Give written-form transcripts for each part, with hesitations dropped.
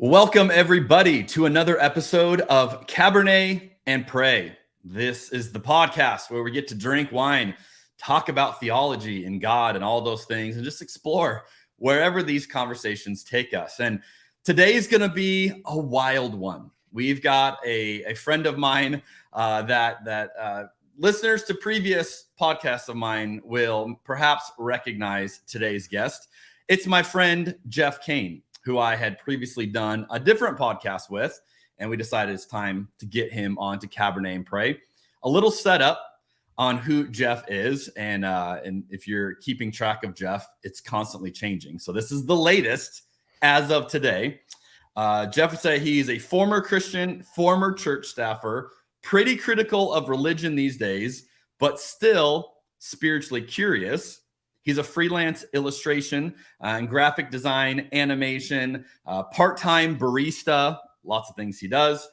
Welcome, everybody, to another episode of Cabernet and Pray. This is the podcast where we get to drink wine, talk about theology and God and all those things, and just explore wherever these conversations take us. And today's going to be a wild one. We've got a friend of mine that listeners to previous podcasts of mine will perhaps recognize today's guest. It's my friend, Jef Caine, who I had previously done a different podcast with, and we decided it's time to get him on to Cabernet and Pray. A little setup on who Jef is, and if you're keeping track of Jef, it's constantly changing. So this is the latest as of today. Jef would say he's a former Christian, former church staffer, pretty critical of religion these days, but still spiritually curious. He's a freelance illustration and graphic design, animation, part-time barista, lots of things he does.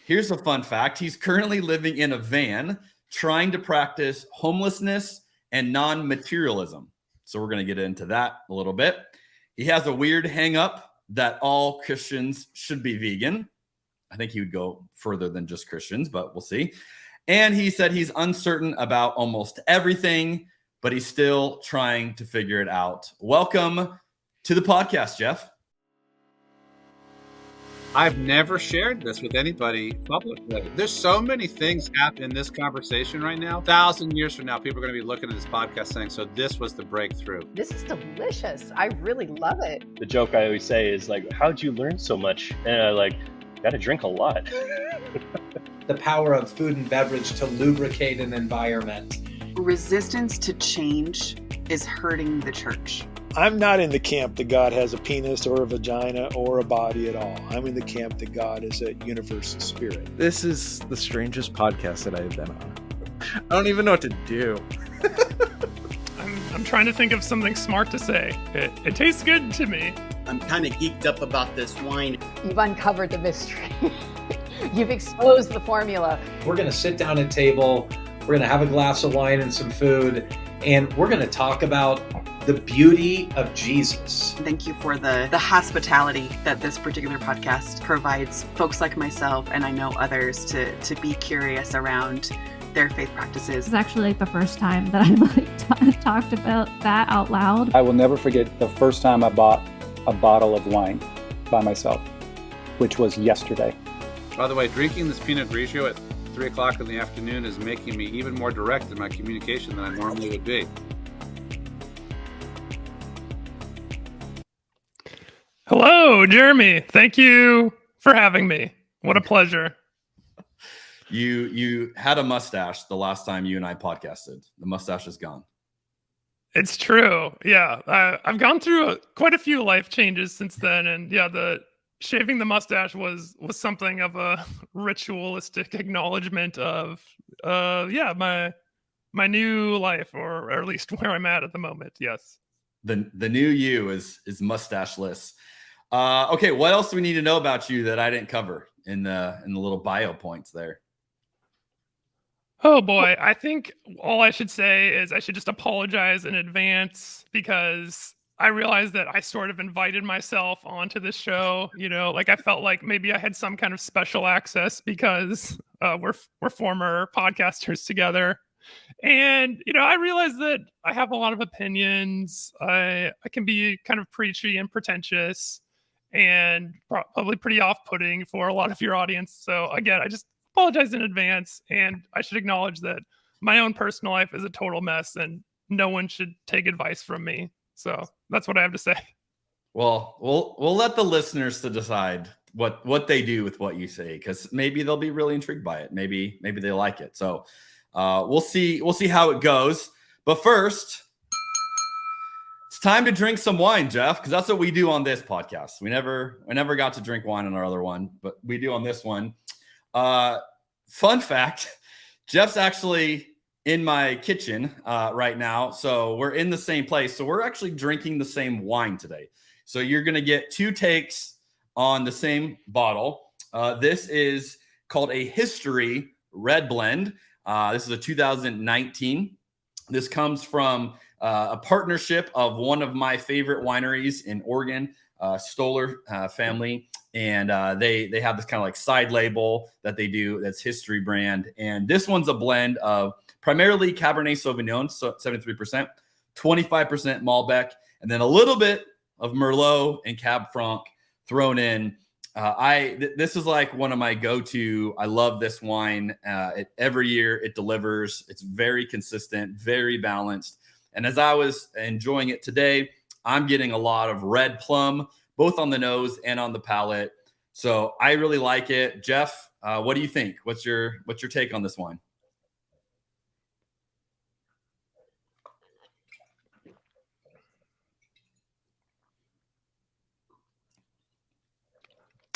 Here's a fun fact. He's currently living in a van trying to practice homelessness and non-materialism. So we're going to get into that a little bit. He has a weird hang-up that all Christians should be vegan. I think he would go further than just Christians, but we'll see. And he said he's uncertain about almost everything, but he's still trying to figure it out. Welcome to the podcast, Jef. I've never shared this with anybody publicly. There's so many things happening in this conversation right now. 1,000 years from now, people are going to be looking at this podcast saying, so this was the breakthrough. This is delicious. I really love it. The joke I always say is like, how'd you learn so much? And I got to drink a lot. The power of food and beverage to lubricate an environment. Resistance to change is hurting the church. I'm not in the camp that God has a penis or a vagina or a body at all. I'm in the camp that God is a universal spirit. This is the strangest podcast that I've been on. I don't even know what to do. I'm trying to think of something smart to say. It tastes good to me. I'm kind of geeked up about this wine. You've uncovered the mystery. You've exposed the formula. We're going to sit down at table. We're going to have a glass of wine and some food, and we're going to talk about the beauty of Jesus. Thank you for the hospitality that this particular podcast provides folks like myself, and I know others, to be curious around their faith practices. It's actually the first time that I've talked about that out loud. I will never forget the first time I bought a bottle of wine by myself, which was yesterday. By the way, drinking this Pinot Grigio at 3 o'clock in the afternoon is making me even more direct in my communication than I normally would be. Hello, Jeremy. Thank you for having me. What a pleasure. You had a mustache the last time you and I podcasted. The mustache is gone. It's true. Yeah. I've gone through quite a few life changes since then. And yeah, shaving the mustache was something of a ritualistic acknowledgement of my new life, or at least where I'm at the moment. Yes. The new you is mustacheless. Okay, what else do we need to know about you that I didn't cover in the little bio points there? Oh boy, I think all I should say is I should just apologize in advance, because I realized that I sort of invited myself onto this show. I felt like maybe I had some kind of special access because we're former podcasters together. And, I realized that I have a lot of opinions. I can be kind of preachy and pretentious and probably pretty off-putting for a lot of your audience. So again, I just apologize in advance, and I should acknowledge that my own personal life is a total mess and no one should take advice from me. So that's what I have to say. Well, we'll let the listeners to decide what they do with what you say, because maybe they'll be really intrigued by it. Maybe they like it. So we'll see how it goes. But first, it's time to drink some wine, Jef, because that's what we do on this podcast. We never got to drink wine on our other one, but we do on this one. Fun fact, Jeff's actually in my kitchen right now. So we're in the same place. So we're actually drinking the same wine today. So you're going to get 2 takes on the same bottle. This is called a History Red Blend. This is a 2019. This comes from a partnership of one of my favorite wineries in Oregon, Stoller family. And they have this kind of like side label that they do that's history brand. And this one's a blend of primarily Cabernet Sauvignon, so 73%, 25% Malbec, and then a little bit of Merlot and Cab Franc thrown in. This is like one of my go-to. I love this wine. Every year it delivers. It's very consistent, very balanced. And as I was enjoying it today, I'm getting a lot of red plum, both on the nose and on the palate. So I really like it. Jeff, what do you think? What's your take on this wine?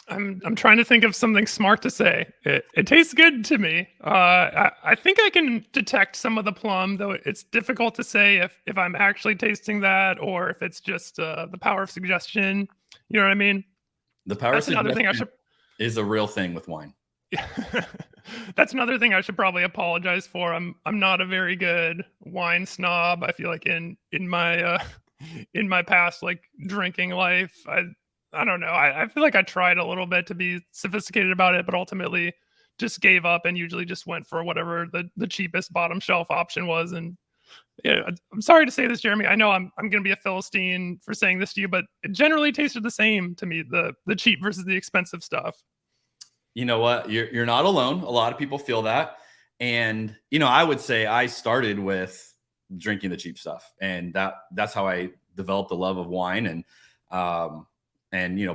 I'm trying to think of something smart to say. It tastes good to me. I think I can detect some of the plum, though it's difficult to say if I'm actually tasting that or if it's just the power of suggestion. You know what I mean? The power of suggestion is a real thing with wine. That's another thing I should probably apologize for. I'm not a very good wine snob. I feel like in my past like drinking life, I don't know. I feel like I tried a little bit to be sophisticated about it, but ultimately just gave up and usually just went for whatever the cheapest bottom shelf option was. And yeah, I'm sorry to say this, Jeremy. I know I'm going to be a Philistine for saying this to you, but it generally tasted the same to me, the cheap versus the expensive stuff. You know what? You're not alone. A lot of people feel that. And, I would say I started with drinking the cheap stuff, and that's how I developed the love of wine and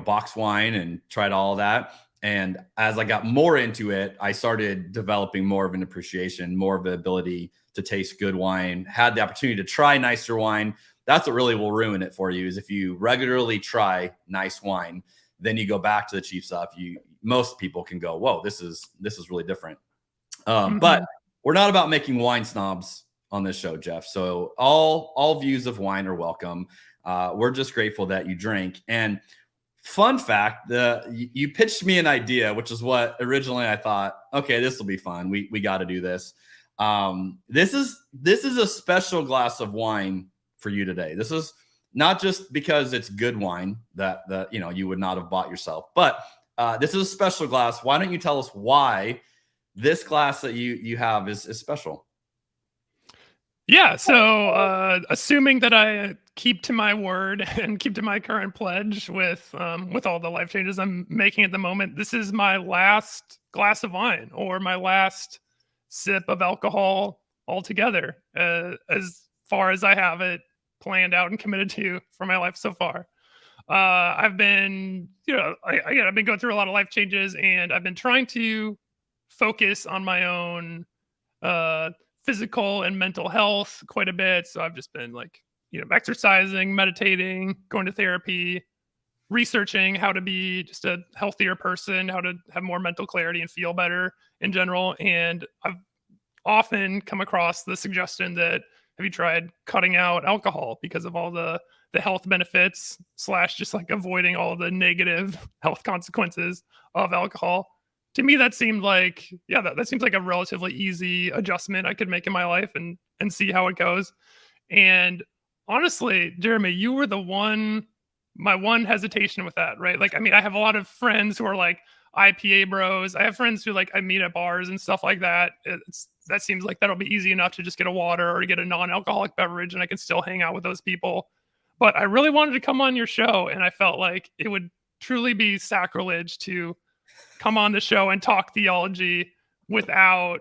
box wine and tried all of that. And as I got more into it, I started developing more of an appreciation, more of the ability to taste good wine, had the opportunity to try nicer wine. That's what really will ruin it for you, is if you regularly try nice wine, then you go back to the cheap stuff. Most people can go, whoa, this is really different. But we're not about making wine snobs on this show, Jeff. So all views of wine are welcome. We're just grateful that you drink. And fun fact, you pitched me an idea, which is what originally I thought, okay, this will be fun. We got to do this. This is a special glass of wine for you today. This is not just because it's good wine that you would not have bought yourself, but this is a special glass. Why don't you tell us why this glass that you have is special? Yeah, so assuming that I keep to my word and keep to my current pledge with all the life changes I'm making at the moment, this is my last glass of wine or my last sip of alcohol altogether, as far as I have it planned out and committed to for my life so far. I've been, I've been going through a lot of life changes, and I've been trying to focus on my own physical and mental health quite a bit. So I've just been exercising, meditating, going to therapy, researching how to be just a healthier person, how to have more mental clarity and feel better in general. And I've often come across the suggestion that, have you tried cutting out alcohol because of all the health benefits / just avoiding all the negative health consequences of alcohol? To me, that seemed like, that seems like a relatively easy adjustment I could make in my life and see how it goes. And honestly, Jeremy, you were my one hesitation with that, right? I have a lot of friends who are IPA bros. I have friends who I meet at bars and stuff like that. That seems like that'll be easy enough to just get a water or to get a non-alcoholic beverage, and I can still hang out with those people. But I really wanted to come on your show, and I felt like it would truly be sacrilege to come on the show and talk theology without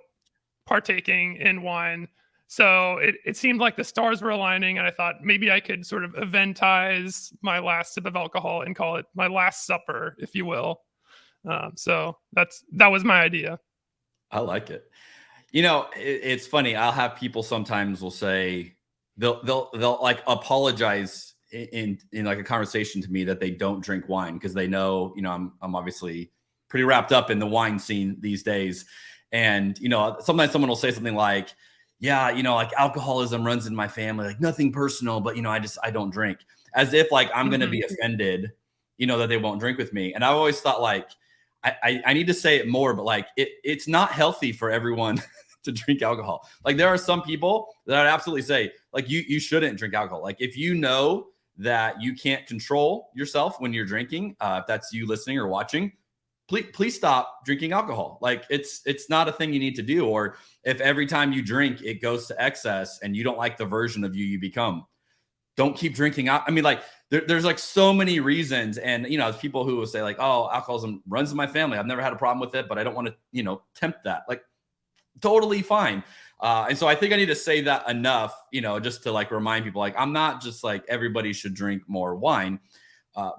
partaking in wine. So it seemed like the stars were aligning, and I thought maybe I could sort of eventize my last sip of alcohol and call it my last supper, if you will. So that was my idea. I like it. It's funny. I'll have people sometimes will say they'll apologize in a conversation to me that they don't drink wine because they know, I'm obviously pretty wrapped up in the wine scene these days. And, sometimes someone will say something like, yeah, alcoholism runs in my family, nothing personal, but, I don't drink, as if I'm going to be offended, that they won't drink with me. And I've always thought I need to say it more, but it's not healthy for everyone to drink alcohol. There are some people that I'd absolutely say, you shouldn't drink alcohol. If you know that you can't control yourself when you're drinking, if that's you listening or watching, please stop drinking alcohol. Like it's not a thing you need to do. Or if every time you drink, it goes to excess and you don't like the version of you become, don't keep drinking. I mean, like there's like so many reasons. And, you know, there's people who will say like, oh, alcoholism runs in my family. I've never had a problem with it, but I don't want to, you know, tempt that. Like totally fine. And so I think I need to say that enough, you know, just to like remind people, like, I'm not just like everybody should drink more wine.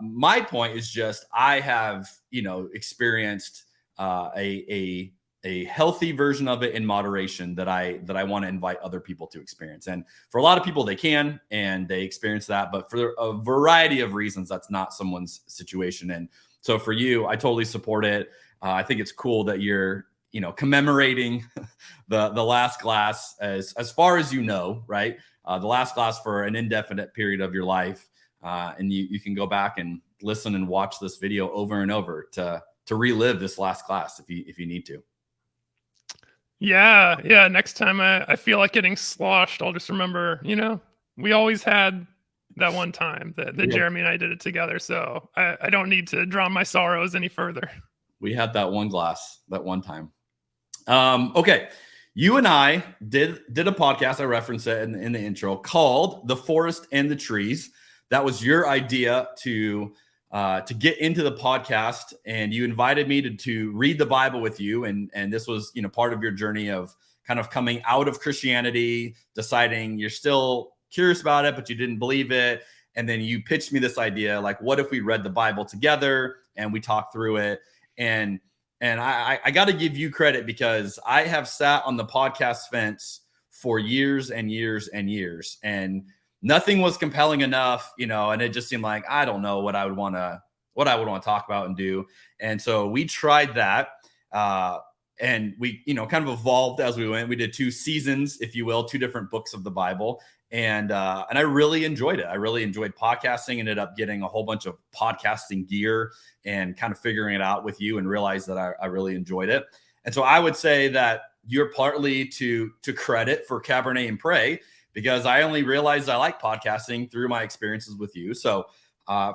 My point is just, I have, you know, experienced a healthy version of it in moderation that I want to invite other people to experience. And for a lot of people, they can, and they experience that, but for a variety of reasons, that's not someone's situation. And so for you, I totally support it. I think it's cool that you're, you know, commemorating the last glass as far as you know, right? The last glass for an indefinite period of your life. And you can go back and listen and watch this video over and over to relive this last glass if you need to. Yeah. Next time I feel like getting sloshed, I'll just remember, you know, we always had that one time that Jeremy and I did it together. So I don't need to drown my sorrows any further. We had that one glass that one time. Okay. You and I did a podcast. I referenced it in the intro called The Forest and the Trees. That was your idea to get into the podcast, and you invited me to read the Bible with you. And this was, you know, part of your journey of kind of coming out of Christianity, deciding you're still curious about it, but you didn't believe it. And then you pitched me this idea, like, what if we read the Bible together and we talked through it? And I got to give you credit, because I have sat on the podcast fence for years and years and years, and nothing was compelling enough, you know, and it just seemed like, I don't know what I would want to talk about and do. And so we tried that, and we, you know, kind of evolved as we went. We did 2 seasons, if you will, 2 different books of the Bible. And I really enjoyed it. I really enjoyed podcasting, ended up getting a whole bunch of podcasting gear and kind of figuring it out with you, and realized that I really enjoyed it. And so I would say that you're partly to credit for Cabernet and Pray, because I only realized I like podcasting through my experiences with you. So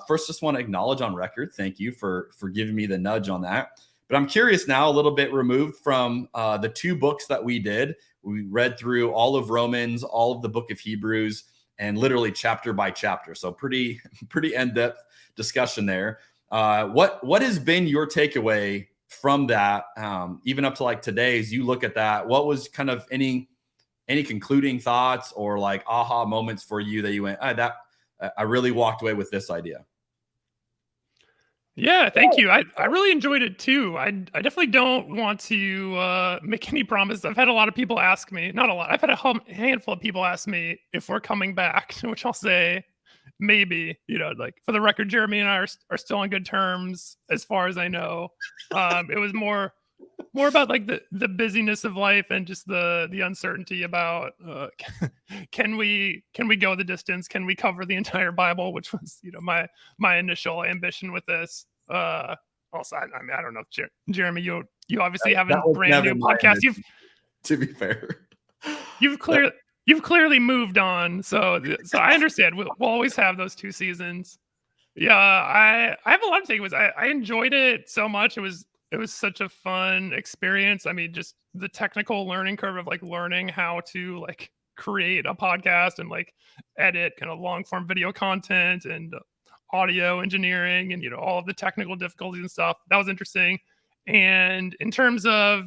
first, just want to acknowledge on record, thank you for giving me the nudge on that. But I'm curious now, a little bit removed from the 2 books that we did. We read through all of Romans, all of the book of Hebrews, and literally chapter by chapter. So pretty in-depth discussion there. What has been your takeaway from that, even up to like today, as you look at that? What was kind of any concluding thoughts or like aha moments for you that you went, I really walked away with this idea? Yeah, thank you. I really enjoyed it too. I definitely don't want to make any promises. I've had a lot of people ask me, not a lot, I've had a handful of people ask me if we're coming back, which I'll say maybe, you know, like for the record, Jeremy and I are still on good terms as far as I know. It was more about like the busyness of life and just the uncertainty about can we go the distance? Can we cover the entire Bible? Which was, you know, my initial ambition with this. Also, I mean, I don't know if Jeremy, you obviously have a brand new podcast. To be fair, you've clearly moved on. So I understand. We'll always have those 2 seasons. Yeah, I have a lot of takeaways. I enjoyed it so much. It was such a fun experience. I mean, just the technical learning curve of like learning how to like create a podcast and like edit kind of long form video content and audio engineering and, you know, all of the technical difficulties and stuff. That was interesting. And in terms of,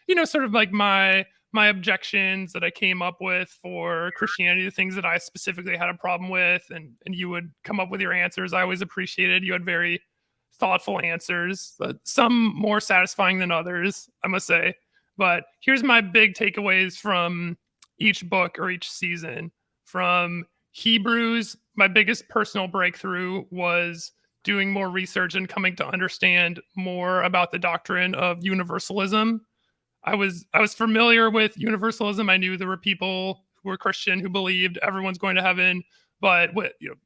you know, sort of like my objections that I came up with for Christianity, the things that I specifically had a problem with, and you would come up with your answers. I always appreciated. You had very thoughtful answers, some more satisfying than others, I must say. But here's my big takeaways from each book or each season. From Hebrews, my biggest personal breakthrough was doing more research and coming to understand more about the doctrine of universalism. I was familiar with universalism. I knew there were people who were Christian who believed everyone's going to heaven. But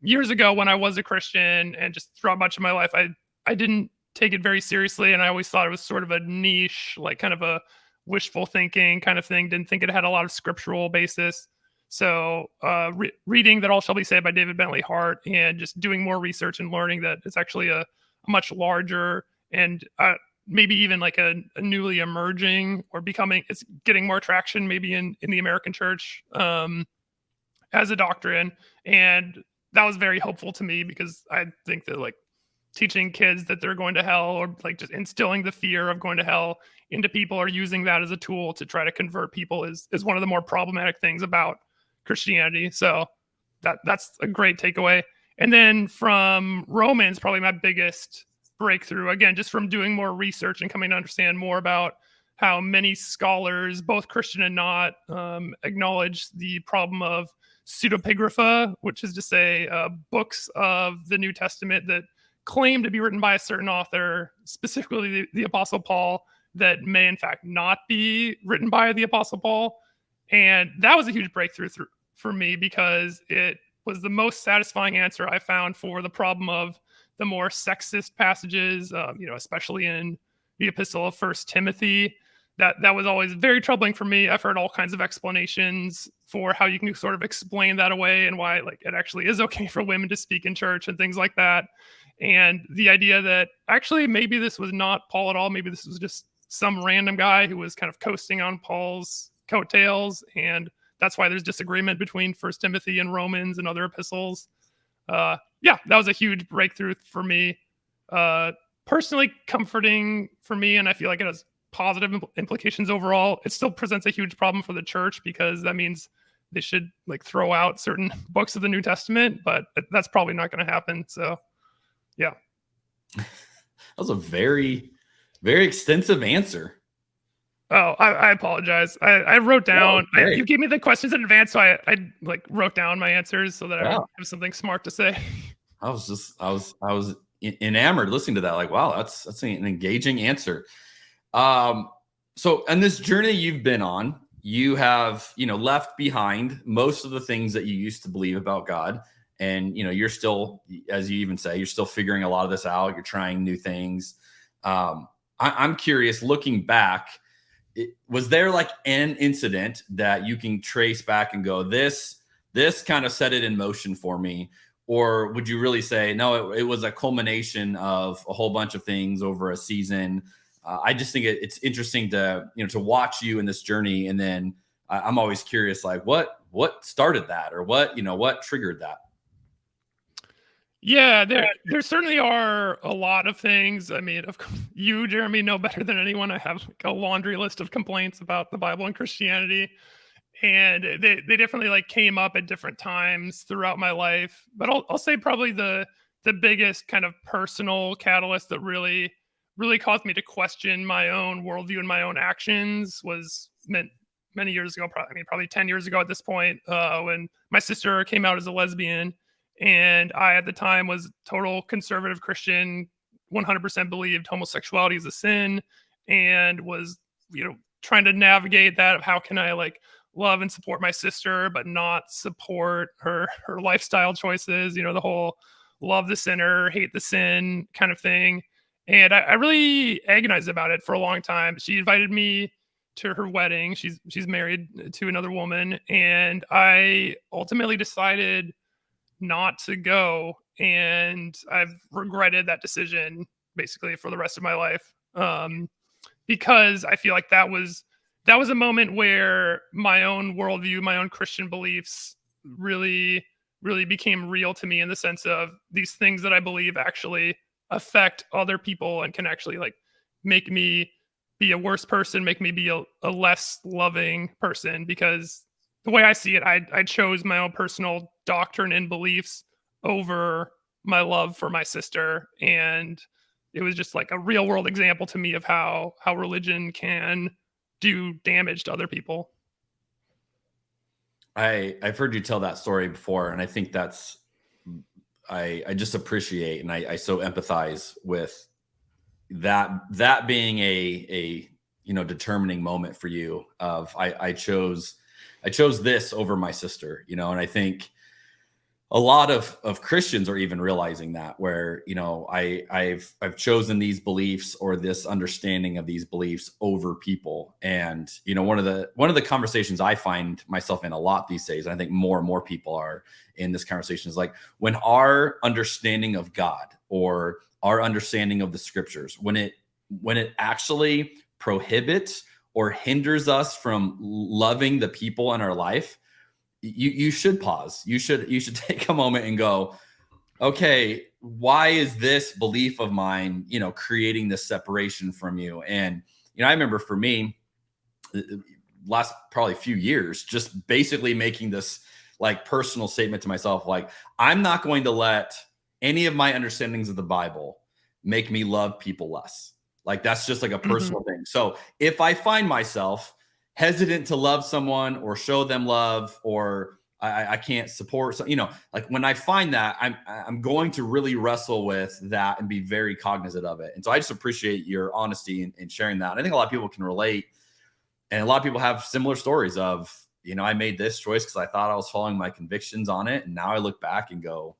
years ago, when I was a Christian and just throughout much of my life, I didn't take it very seriously. And I always thought it was sort of a niche, like kind of a wishful thinking kind of thing. Didn't think it had a lot of scriptural basis. So reading That All Shall Be Saved by David Bentley Hart, and just doing more research and learning that it's actually a much larger and maybe even like a newly emerging or it's getting more traction maybe in the American church as a doctrine. And that was very hopeful to me, because I think that like teaching kids that they're going to hell, or like just instilling the fear of going to hell into people, or using that as a tool to try to convert people is one of the more problematic things about Christianity. So that's a great takeaway. And then from Romans, probably my biggest breakthrough, again, just from doing more research and coming to understand more about how many scholars, both Christian and not, acknowledge the problem of pseudepigrapha, which is to say books of the New Testament that claim to be written by a certain author, specifically the Apostle Paul, that may in fact not be written by the Apostle Paul. And that was a huge breakthrough for me, because it was the most satisfying answer I found for the problem of the more sexist passages, especially in the epistle of 1 Timothy. That was always very troubling for me. I've heard all kinds of explanations for how you can sort of explain that away, and why like it actually is okay for women to speak in church and things like that. And the idea that actually maybe this was not Paul at all, maybe this was just some random guy who was kind of coasting on Paul's coattails, and that's why there's disagreement between 1 Timothy and Romans and other epistles. That was a huge breakthrough for me. Personally comforting for me, and I feel like it has positive implications overall. It still presents a huge problem for the church, because that means they should like throw out certain books of the New Testament, but that's probably not going to happen. So, yeah. That was a very, very extensive answer. Oh, I apologize. I wrote down, you gave me the questions in advance, so I like wrote down my answers so that I have something smart to say. I was enamored listening to that. Like, wow, that's an engaging answer. So on this journey you've been on, you have, left behind most of the things that you used to believe about God. And, you're still, as you even say, you're still figuring a lot of this out. You're trying new things. I'm curious, looking back, was there like an incident that you can trace back and go, this kind of set it in motion for me? Or would you really say, no, it was a culmination of a whole bunch of things over a season? I just think it's interesting to watch you in this journey. And then I'm always curious, like what started that, or what triggered that? Yeah, there certainly are a lot of things. I mean, of course, you, Jeremy, know better than anyone. I have like a laundry list of complaints about the Bible and Christianity, and they definitely like came up at different times throughout my life. But I'll say probably the biggest kind of personal catalyst that really caused me to question my own worldview and my own actions was many years ago, probably 10 years ago at this point, when my sister came out as a lesbian. And I, at the time, was total conservative Christian, 100% believed homosexuality is a sin, and was, trying to navigate that of how can I like love and support my sister, but not support her lifestyle choices, the whole love the sinner, hate the sin kind of thing. And I really agonized about it for a long time. She invited me to her wedding. She's married to another woman, and I ultimately decided not to go, and I've regretted that decision basically for the rest of my life, because I feel like that was a moment where my own worldview, my own Christian beliefs really became real to me, in the sense of these things that I believe actually affect other people and can actually like make me be a worse person, make me be a less loving person. Because the way I see it, I chose my own personal doctrine and beliefs over my love for my sister. And it was just like a real world example to me of how religion can do damage to other people. I've heard you tell that story before, and I think I just appreciate, and I so empathize with that being a determining moment for you of I chose this over my sister, and I think a lot of Christians are even realizing that, where, you know, I've chosen these beliefs or this understanding of these beliefs over people. And, you know, one of the conversations I find myself in a lot these days, and I think more and more people are in this conversation, is like, when our understanding of God or our understanding of the scriptures, when it actually prohibits or hinders us from loving the people in our life, you should pause. You should take a moment and go, okay, why is this belief of mine, you know, creating this separation from you? And, you know, I remember for me, last probably few years, just basically making this like personal statement to myself, like, I'm not going to let any of my understandings of the Bible make me love people less. Like, that's just like a personal thing. So if I find myself hesitant to love someone or show them love, or I can't support, you know, like when I find that, I'm going to really wrestle with that and be very cognizant of it. And so I just appreciate your honesty in sharing that. I think a lot of people can relate, and a lot of people have similar stories of, you know, I made this choice because I thought I was following my convictions on it, and now I look back and go,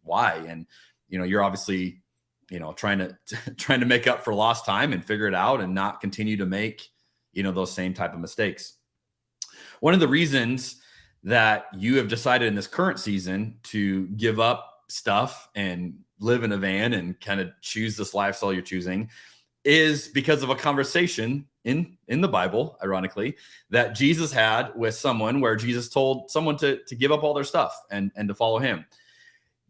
why? And, you know, you're obviously, you know, trying to make up for lost time and figure it out and not continue to make, you know, those same type of mistakes. One of the reasons that you have decided in this current season to give up stuff and live in a van and kind of choose this lifestyle you're choosing is because of a conversation in the Bible, ironically, that Jesus had with someone, where Jesus told someone to give up all their stuff and to follow him.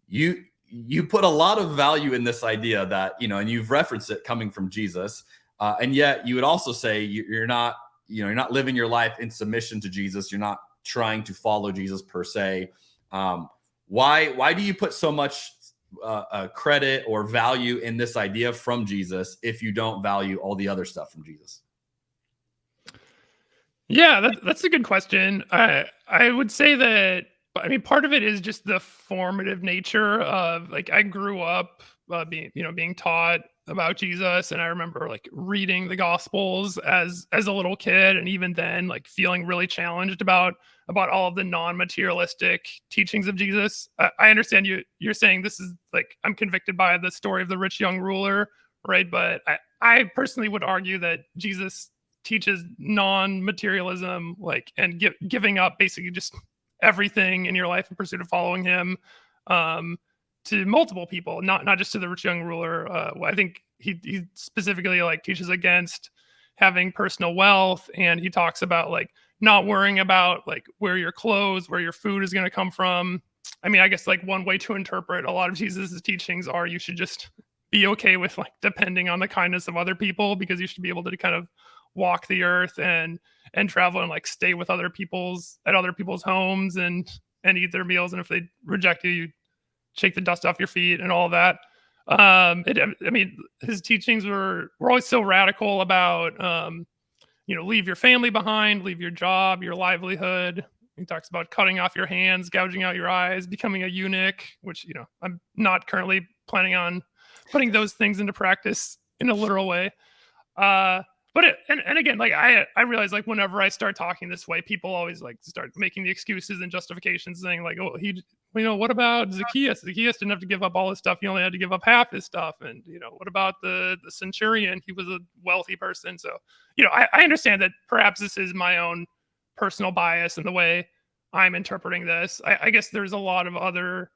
You put a lot of value in this idea that, you know, and you've referenced it coming from Jesus. And yet you would also say you're not living your life in submission to Jesus. You're not trying to follow Jesus per se. Why do you put so much credit or value in this idea from Jesus if you don't value all the other stuff from Jesus? Yeah, that's a good question. I would say that, I mean, part of it is just the formative nature of, like, I grew up being taught about Jesus, and I remember like reading the Gospels as a little kid, and even then, like, feeling really challenged about all of the non-materialistic teachings of Jesus. I understand you're saying this is like, I'm convicted by the story of the rich young ruler, right? But I personally would argue that Jesus teaches non-materialism, like, and giving up basically just everything in your life in pursuit of following him, to multiple people, not just to the rich young ruler. I think he specifically like teaches against having personal wealth, and he talks about like not worrying about like where your clothes, where your food is going to come from. I mean, I guess like one way to interpret a lot of Jesus's teachings are you should just be okay with like depending on the kindness of other people, because you should be able to kind of walk the earth and travel and like stay with other people's homes and eat their meals, and if they reject you, you shake the dust off your feet and all of that. I mean, his teachings were always so radical about, leave your family behind, leave your job, your livelihood. He talks about cutting off your hands, gouging out your eyes, becoming a eunuch, which, you know, I'm not currently planning on putting those things into practice in a literal way. But again, like I realize, like, whenever I start talking this way, people always like start making the excuses and justifications, saying like, oh, what about Zacchaeus? Zacchaeus didn't have to give up all his stuff. He only had to give up half his stuff. And, you know, what about the centurion? He was a wealthy person. So, you know, I understand that perhaps this is my own personal bias in the way I'm interpreting this. I guess there's a lot of other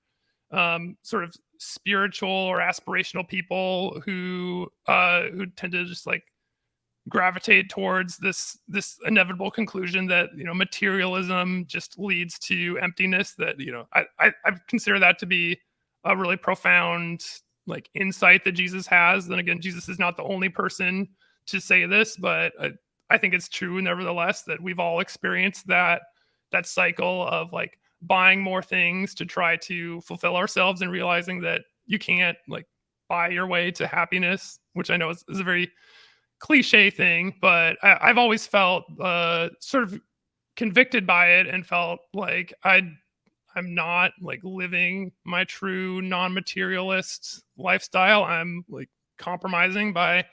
sort of spiritual or aspirational people who tend to just like gravitate towards this inevitable conclusion that, you know, materialism just leads to emptiness. That, you know, I consider that to be a really profound like insight that Jesus has. And again, Jesus is not the only person to say this, but I think it's true nevertheless that we've all experienced that cycle of like buying more things to try to fulfill ourselves, and realizing that you can't like buy your way to happiness, which I know is a very cliche thing, but I've always felt sort of convicted by it and felt like I'm not like living my true non-materialist lifestyle. I'm like compromising by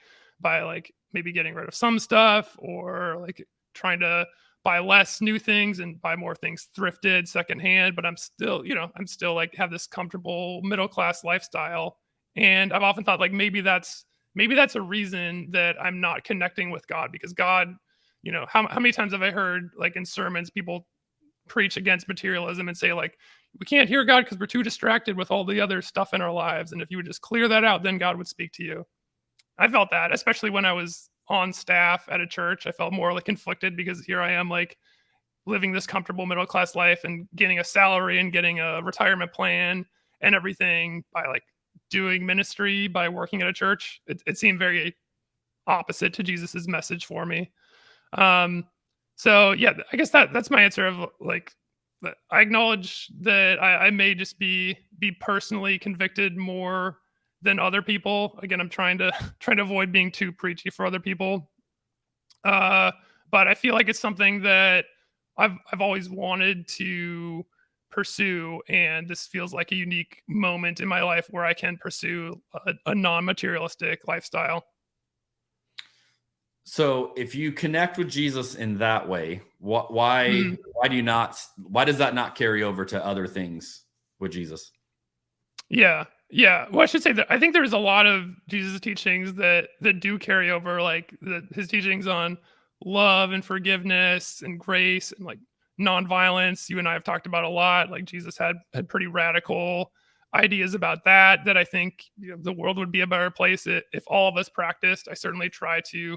like maybe getting rid of some stuff, or like trying to buy less new things and buy more things thrifted, secondhand, but I'm still like have this comfortable middle class lifestyle. And I've often thought like maybe that's a reason that I'm not connecting with God, because God, how many times have I heard like in sermons people preach against materialism and say like, we can't hear God because we're too distracted with all the other stuff in our lives. And if you would just clear that out, then God would speak to you. I felt that, especially when I was on staff at a church. I felt more like conflicted because here I am like living this comfortable middle class life and getting a salary and getting a retirement plan and everything by like doing ministry, by working at a church. It seemed very opposite to Jesus's message for me. So yeah, I guess that's my answer of like, I acknowledge that I may just be personally convicted more than other people. Again, I'm trying to avoid being too preachy for other people. But I feel like it's something that I've always wanted to pursue, and this feels like a unique moment in my life where I can pursue a non-materialistic lifestyle. So if you connect with Jesus in that way, why does that not carry over to other things with Jesus? Yeah. Well, I should say that I think there's a lot of Jesus' teachings that do carry over, like his teachings on love and forgiveness and grace and like nonviolence. You and I have talked about a lot. Like Jesus had pretty radical ideas about that I think the world would be a better place if all of us practiced. I certainly try to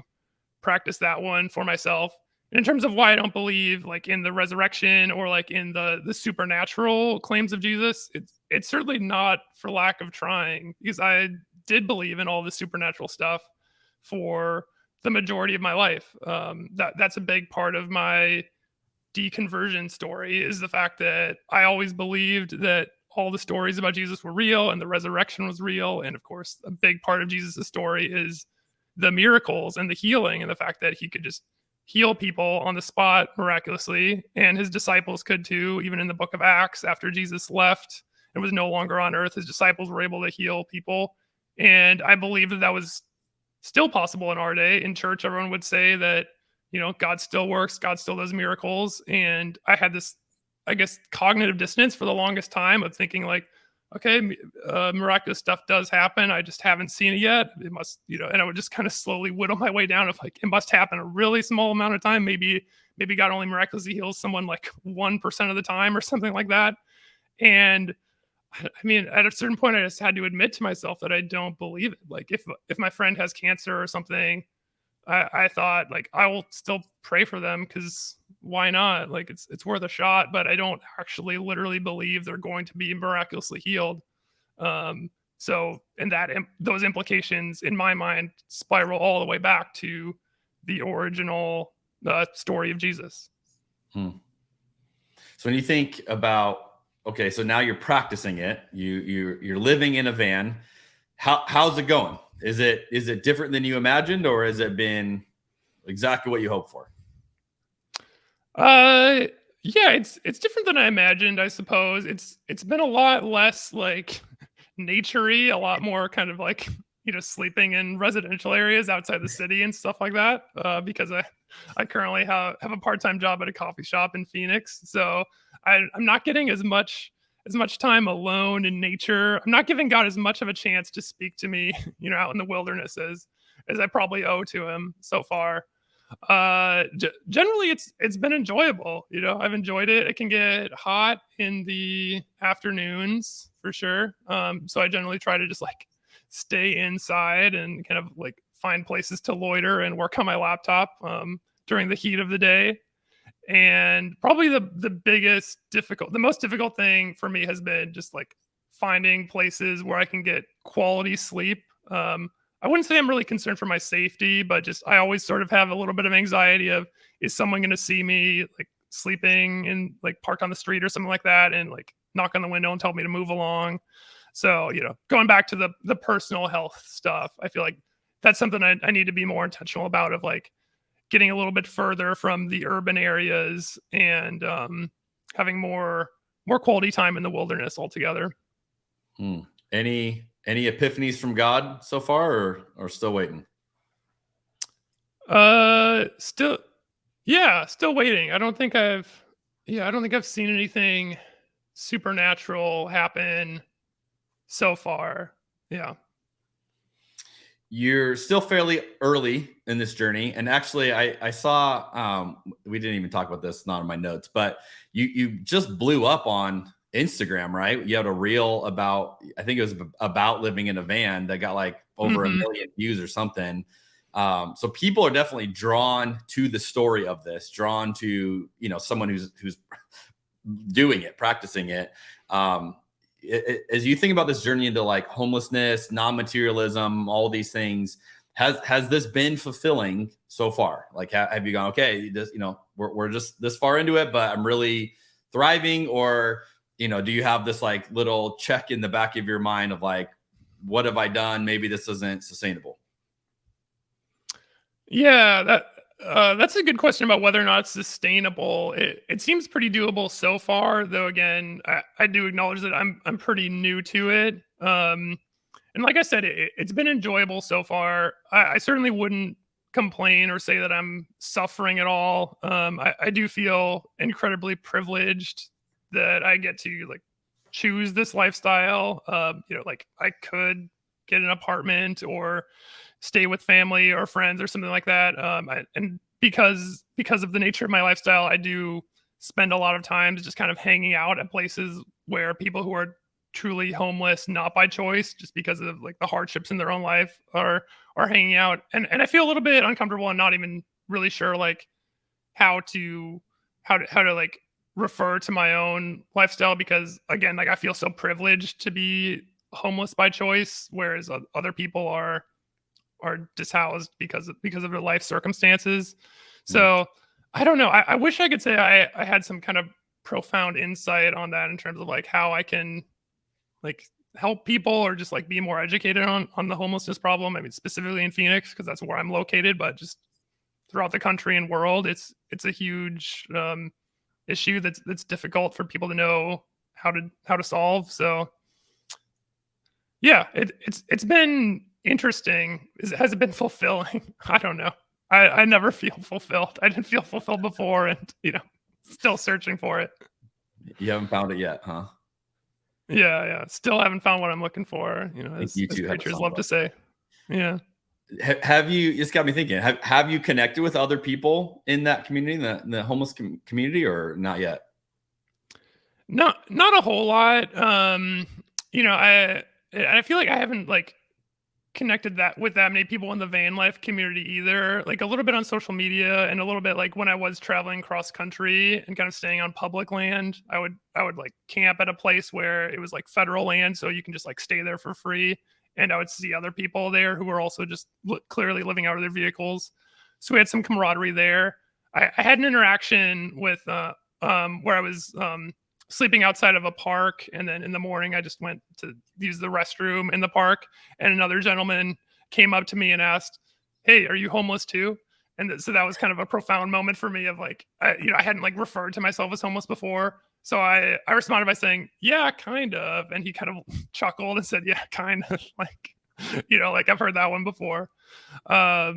practice that one for myself. And in terms of why I don't believe like in the resurrection or like in the supernatural claims of Jesus, it's certainly not for lack of trying, because I did believe in all the supernatural stuff for the majority of my life. That's a big part of my deconversion story, is the fact that I always believed that all the stories about Jesus were real and the resurrection was real. And of course, a big part of Jesus' story is the miracles and the healing and the fact that he could just heal people on the spot miraculously. And his disciples could too. Even in the book of Acts, after Jesus left and was no longer on earth, his disciples were able to heal people. And I believe that was still possible in our day. In church, everyone would say that, God still works, God still does miracles. And I had this, I guess, cognitive dissonance for the longest time of thinking like, okay, miraculous stuff does happen. I just haven't seen it yet. It must, and I would just kind of slowly whittle my way down of like, it must happen a really small amount of time. Maybe God only miraculously heals someone like 1% of the time or something like that. And I mean, at a certain point, I just had to admit to myself that I don't believe it. Like if my friend has cancer or something, I thought like, I will still pray for them because why not? Like it's worth a shot, but I don't actually literally believe they're going to be miraculously healed. So, and those implications in my mind spiral all the way back to the original story of Jesus. So when you think about, okay, so now you're practicing it, you're living in a van. How's it going? Is it different than you imagined, or has it been exactly what you hoped for? Yeah, it's different than I imagined, I suppose. It's been a lot less like nature-y, a lot more kind of like, sleeping in residential areas outside the city and stuff like that. Because I currently have a part-time job at a coffee shop in Phoenix. So I'm not getting as much time alone in nature. I'm not giving God as much of a chance to speak to me, out in the wilderness as I probably owe to him so far. Generally it's been enjoyable. I've enjoyed it. It can get hot in the afternoons for sure. So I generally try to just like stay inside and kind of like find places to loiter and work on my laptop, during the heat of the day. And probably the most difficult thing for me has been just like finding places where I can get quality sleep. I wouldn't say I'm really concerned for my safety, but just I always sort of have a little bit of anxiety of, is someone going to see me like sleeping in like parked on the street or something like that and like knock on the window and tell me to move along. So, going back to the personal health stuff, I feel like that's something I need to be more intentional about, of like getting a little bit further from the urban areas and having more quality time in the wilderness altogether. Any epiphanies from God so far, or still waiting? Yeah, still waiting. I don't think I've seen anything supernatural happen so far. Yeah. You're still fairly early in this journey. And actually, I saw, we didn't even talk about this, not in my notes, but you just blew up on Instagram, right? You had a reel about, I think it was about living in a van that got like over a million views or something. So people are definitely drawn to the story of this, drawn to, someone who's doing it, practicing it. As you think about this journey into like homelessness, non-materialism, all these things, has this been fulfilling so far? Like, have you gone, okay, this, we're just this far into it, but I'm really thriving? Or, do you have this like little check in the back of your mind of like, what have I done? Maybe this isn't sustainable. Yeah, that's a good question about whether or not it's sustainable. It seems pretty doable so far, though. Again, I do acknowledge that I'm pretty new to it. And like I said, it's been enjoyable so far. I certainly wouldn't complain or say that I'm suffering at all. I do feel incredibly privileged that I get to like choose this lifestyle. Like I could get an apartment or stay with family or friends or something like that. And because of the nature of my lifestyle, I do spend a lot of time just kind of hanging out at places where people who are truly homeless, not by choice, just because of like the hardships in their own life are hanging out. And I feel a little bit uncomfortable and not even really sure like how to like refer to my own lifestyle, because again, like I feel so privileged to be homeless by choice, whereas other people are dishoused because of their life circumstances. So I don't know. I wish I could say I had some kind of profound insight on that in terms of like how I can like help people or just like be more educated on the homelessness problem. I mean, specifically in Phoenix, because that's where I'm located, but just throughout the country and world, it's a huge issue that's difficult for people to know how to solve. So yeah, it's been interesting. Has it been fulfilling? I don't know. I never feel fulfilled. I didn't feel fulfilled before, and still searching for it. You haven't found it yet, huh? Yeah. Still haven't found what I'm looking for. As preachers love to say. Yeah. Have you? It's got me thinking. Have you connected with other people in that community, the homeless community, or not yet? Not a whole lot. I feel like I haven't like connected that with that many people in the van life community either. Like a little bit on social media and a little bit like when I was traveling cross country and kind of staying on public land, I would like camp at a place where it was like federal land, so you can just like stay there for free. And I would see other people there who were also just clearly living out of their vehicles. So we had some camaraderie there. I had an interaction with where I was sleeping outside of a park, and then in the morning I just went to use the restroom in the park, and another gentleman came up to me and asked, "Hey, are you homeless too?" And so that was kind of a profound moment for me of like, I hadn't like referred to myself as homeless before. So I responded by saying, "Yeah, kind of." And he kind of chuckled and said, "Yeah, kind of." Like, like I've heard that one before. So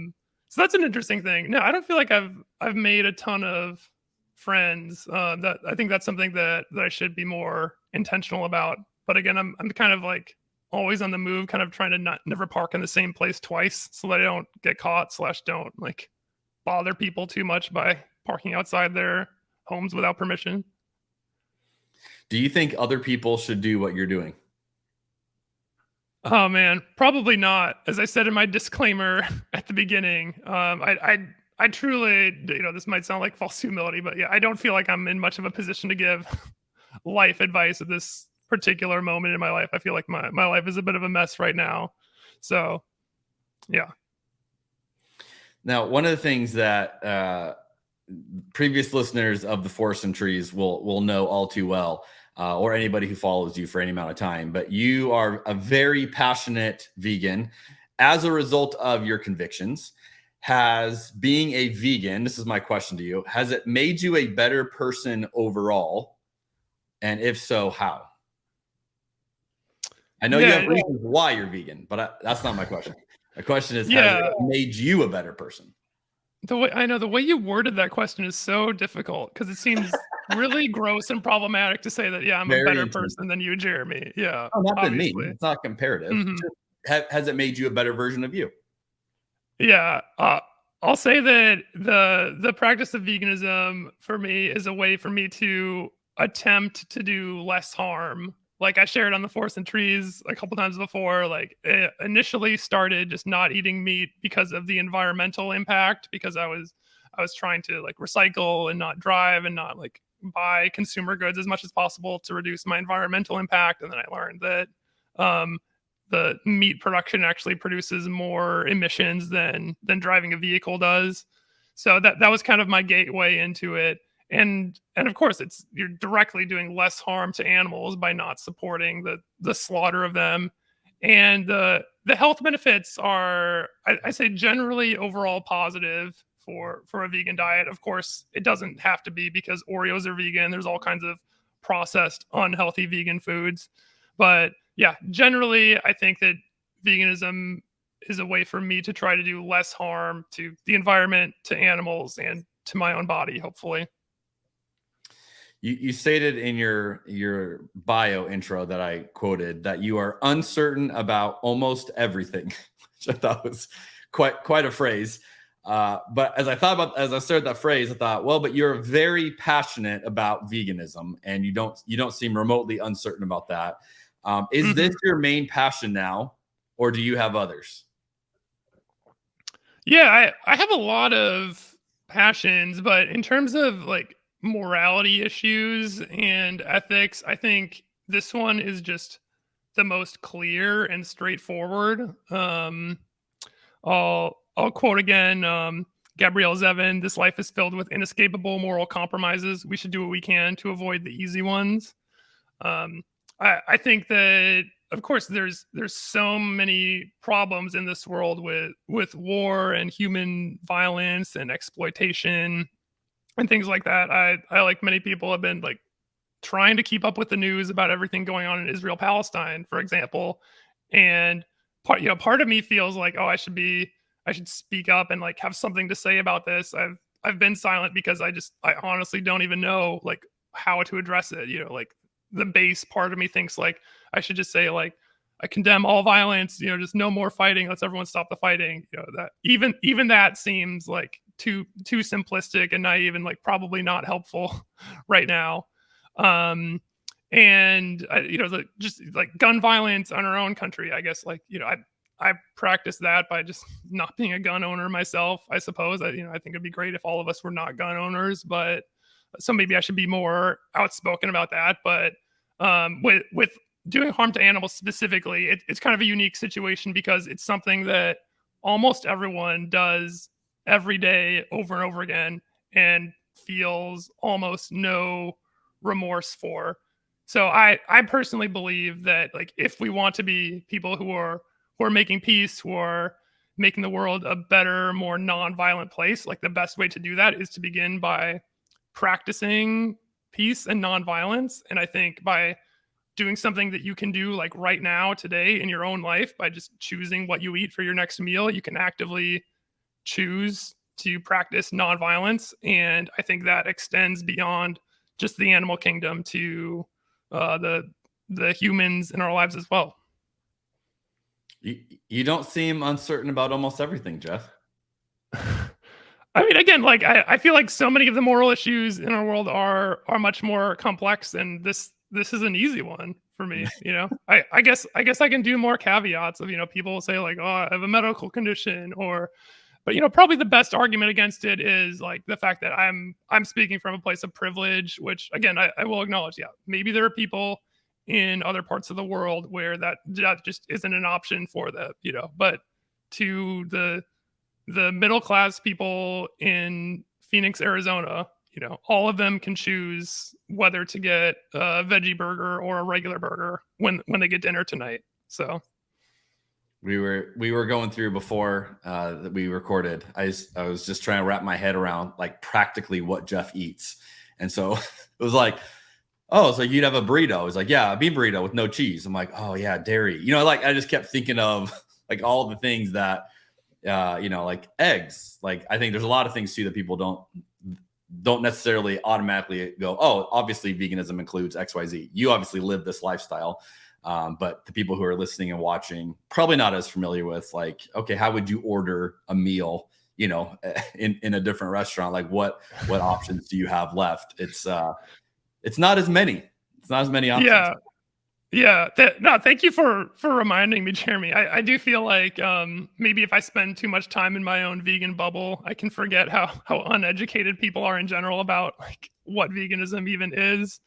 that's an interesting thing. No, I don't feel like I've made a ton of friends. That I think that's something that I should be more intentional about. But again, I'm kind of like always on the move, kind of trying to never park in the same place twice, so that I don't get caught / don't like bother people too much by parking outside their homes without permission. Do you think other people should do what you're doing? Oh man, probably not. As I said in my disclaimer at the beginning, I truly, this might sound like false humility, but yeah, I don't feel like I'm in much of a position to give life advice at this particular moment in my life. I feel like my life is a bit of a mess right now. So, yeah. Now, one of the things that previous listeners of The Forest and Trees will know all too well, or anybody who follows you for any amount of time, but you are a very passionate vegan as a result of your convictions. Has being a vegan, this is my question to you, has it made you a better person overall? And if so, how? I know you have reasons why you're vegan, but that's not my question. My question is, has it made you a better person? the way you worded that question is so difficult because it seems really gross and problematic to say that, yeah, I'm a better person than you, Jeremy. Yeah. Oh, not than me. obviously. It's not comparative. Mhm. Has it made you a better version of you? Yeah. I'll say that the practice of veganism for me is a way for me to attempt to do less harm. Like I shared on the Forest and Trees a couple times before, like it initially started just not eating meat because of the environmental impact, because I was trying to like recycle and not drive and not like buy consumer goods as much as possible to reduce my environmental impact. And then I learned that the meat production actually produces more emissions than driving a vehicle does. So that was kind of my gateway into it. And of course you're directly doing less harm to animals by not supporting the slaughter of them. And the health benefits are, I say, generally overall positive for a vegan diet. Of course, it doesn't have to be because Oreos are vegan. There's all kinds of processed, unhealthy vegan foods. But yeah, generally, I think that veganism is a way for me to try to do less harm to the environment, to animals, and to my own body, hopefully. You stated in your bio intro that I quoted that you are uncertain about almost everything, which I thought was quite a phrase. But as I started that phrase, I thought, well, but you're very passionate about veganism, and you don't seem remotely uncertain about that. Is this your main passion now, or do you have others? Yeah, I have a lot of passions, but in terms of like morality issues and ethics, I think this one is just the most clear and straightforward. I'll quote again Gabrielle Zevin: "This life is filled with inescapable moral compromises. We should do what we can to avoid the easy ones." I think that, of course, there's so many problems in this world with war and human violence and exploitation and things like that. I like many people have been like trying to keep up with the news about everything going on in Israel, Palestine, for example. And part of me feels like, oh, I should speak up and like have something to say about this. I've been silent because I honestly don't even know like how to address it. Like the base part of me thinks like I should just say like I condemn all violence, just no more fighting. Let's everyone stop the fighting. That even that seems like too simplistic and naive and like probably not helpful right now. Just like gun violence on our own country, I guess, like, I practice that by just not being a gun owner myself, I suppose. I think it'd be great if all of us were not gun owners, but so maybe I should be more outspoken about that. But with doing harm to animals specifically, it's kind of a unique situation because it's something that almost everyone does every day over and over again and feels almost no remorse for. So I personally believe that like if we want to be people who are making peace, who are making the world a better, more non-violent place, like the best way to do that is to begin by practicing peace and non-violence. And I think by doing something that you can do like right now, today in your own life, by just choosing what you eat for your next meal, you can actively choose to practice non-violence. And I think that extends beyond just the animal kingdom to the humans in our lives as well. You don't seem uncertain about almost everything, Jeff. I mean, again, like I feel like so many of the moral issues in our world are much more complex, and this is an easy one for me. I guess I can do more caveats of people will say like, oh, I have a medical condition, but probably the best argument against it is like the fact that I'm speaking from a place of privilege, which again I will acknowledge. Yeah, maybe there are people in other parts of the world where that just isn't an option for them, but to the middle class people in Phoenix, Arizona, all of them can choose whether to get a veggie burger or a regular burger when they get dinner tonight. So we were going through before that we recorded. I was just trying to wrap my head around like practically what Jeff eats. And so it was like, oh, so you'd have a burrito. It's like, yeah, a bean burrito with no cheese. I'm like, oh yeah, dairy. Like I just kept thinking of like all the things that like eggs. Like, I think there's a lot of things too that people don't necessarily automatically go, oh, obviously veganism includes XYZ. You obviously live this lifestyle. But the people who are listening and watching probably not as familiar with, like, okay, how would you order a meal, in a different restaurant? Like, what options do you have left? It's not as many. It's not as many options. Yeah. Thank you for reminding me, Jeremy. I do feel like maybe if I spend too much time in my own vegan bubble, I can forget how uneducated people are in general about like what veganism even is.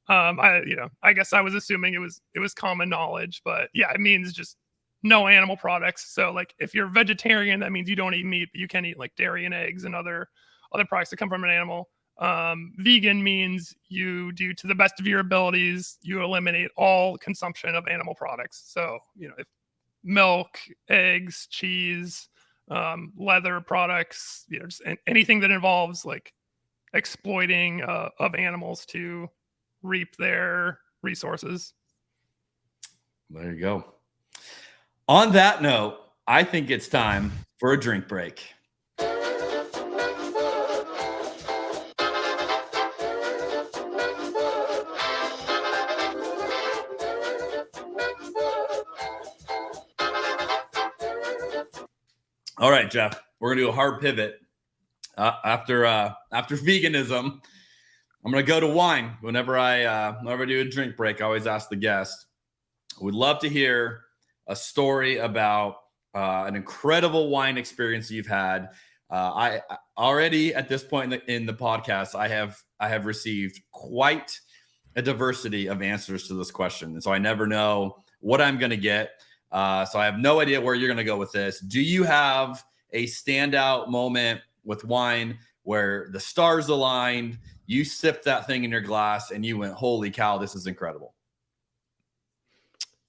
I guess I was assuming it was common knowledge, but yeah, it means just no animal products. So like if you're vegetarian, that means you don't eat meat, but you can eat like dairy and eggs and other products that come from an animal. Vegan means you do, to the best of your abilities, you eliminate all consumption of animal products. So, if milk, eggs, cheese, leather products, just anything that involves like exploiting of animals to reap their resources. There you go. On that note, I think it's time for a drink break. All right, Jeff, we're going to do a hard pivot. After veganism, I'm going to go to wine. Whenever I do a drink break, I always ask the guest, I would love to hear a story about an incredible wine experience you've had. I already at this point in the podcast, I have received quite a diversity of answers to this question. And so I never know what I'm going to get. So I have no idea where you're going to go with this. Do you have a standout moment with wine where the stars aligned, you sipped that thing in your glass and you went, holy cow, this is incredible?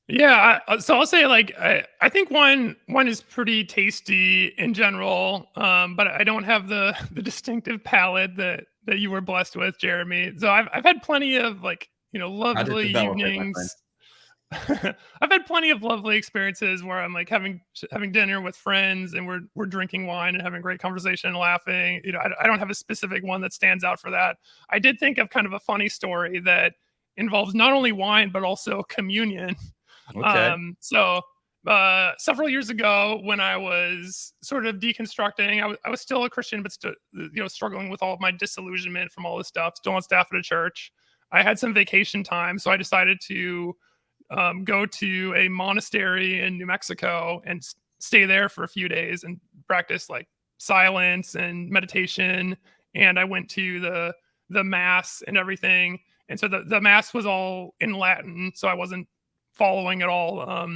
Yeah. So I'll say like, I think wine is pretty tasty in general. But I don't have the distinctive palate that you were blessed with, Jeremy. So I've had plenty of like, lovely evenings. I've had plenty of lovely experiences where I'm like having dinner with friends and we're drinking wine and having great conversation and laughing. I don't have a specific one that stands out for that. I did think of kind of a funny story that involves not only wine, but also communion. Okay. So several years ago when I was sort of deconstructing, I was still a Christian, but still, struggling with all of my disillusionment from all this stuff, still on staff at a church. I had some vacation time, so I decided to go to a monastery in New Mexico and stay there for a few days and practice like silence and meditation. And I went to the mass and everything. And so the mass was all in Latin, so I wasn't following at all